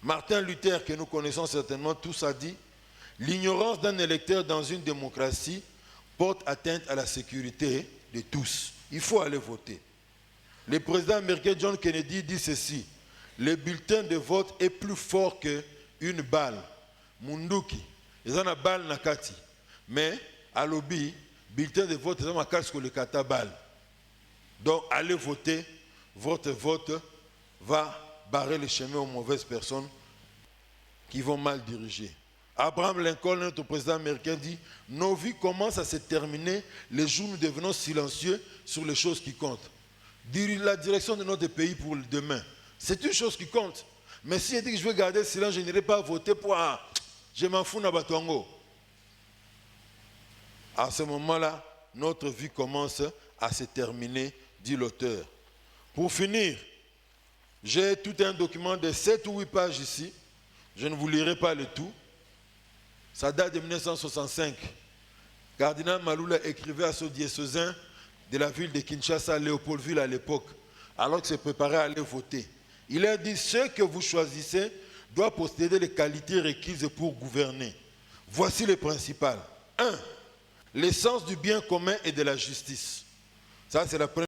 S2: Martin Luther, que nous connaissons certainement tous, a dit, l'ignorance d'un électeur dans une démocratie porte atteinte à la sécurité de tous. Il faut aller voter. Le président américain John Kennedy dit ceci, le bulletin de vote est plus fort qu'une balle. Munduki, ils ont une balle nakati. Mais à l'obi, bulletin de vote, ils ont une kata balle. Donc allez voter, votre vote va barrer le chemin aux mauvaises personnes qui vont mal diriger. Abraham Lincoln, notre président américain, dit « Nos vies commencent à se terminer les jours où nous devenons silencieux sur les choses qui comptent. » La direction de notre pays pour le demain, c'est une chose qui compte. Mais si je dis que je vais garder le silence, je n'irai pas voter pour je m'en fous na Batongo. À ce moment-là, notre vie commence à se terminer, dit l'auteur. Pour finir, j'ai tout un document de 7 ou 8 pages ici. Je ne vous lirai pas le tout. Ça date de 1965. Cardinal Malula écrivait à ce diocésain de la ville de Kinshasa, Léopoldville à l'époque, alors qu'il se préparait à aller voter. Il a dit, ceux que vous choisissez doivent posséder les qualités requises pour gouverner. Voici les principales. 1. L'essence du bien commun et de la justice. Ça, c'est la première.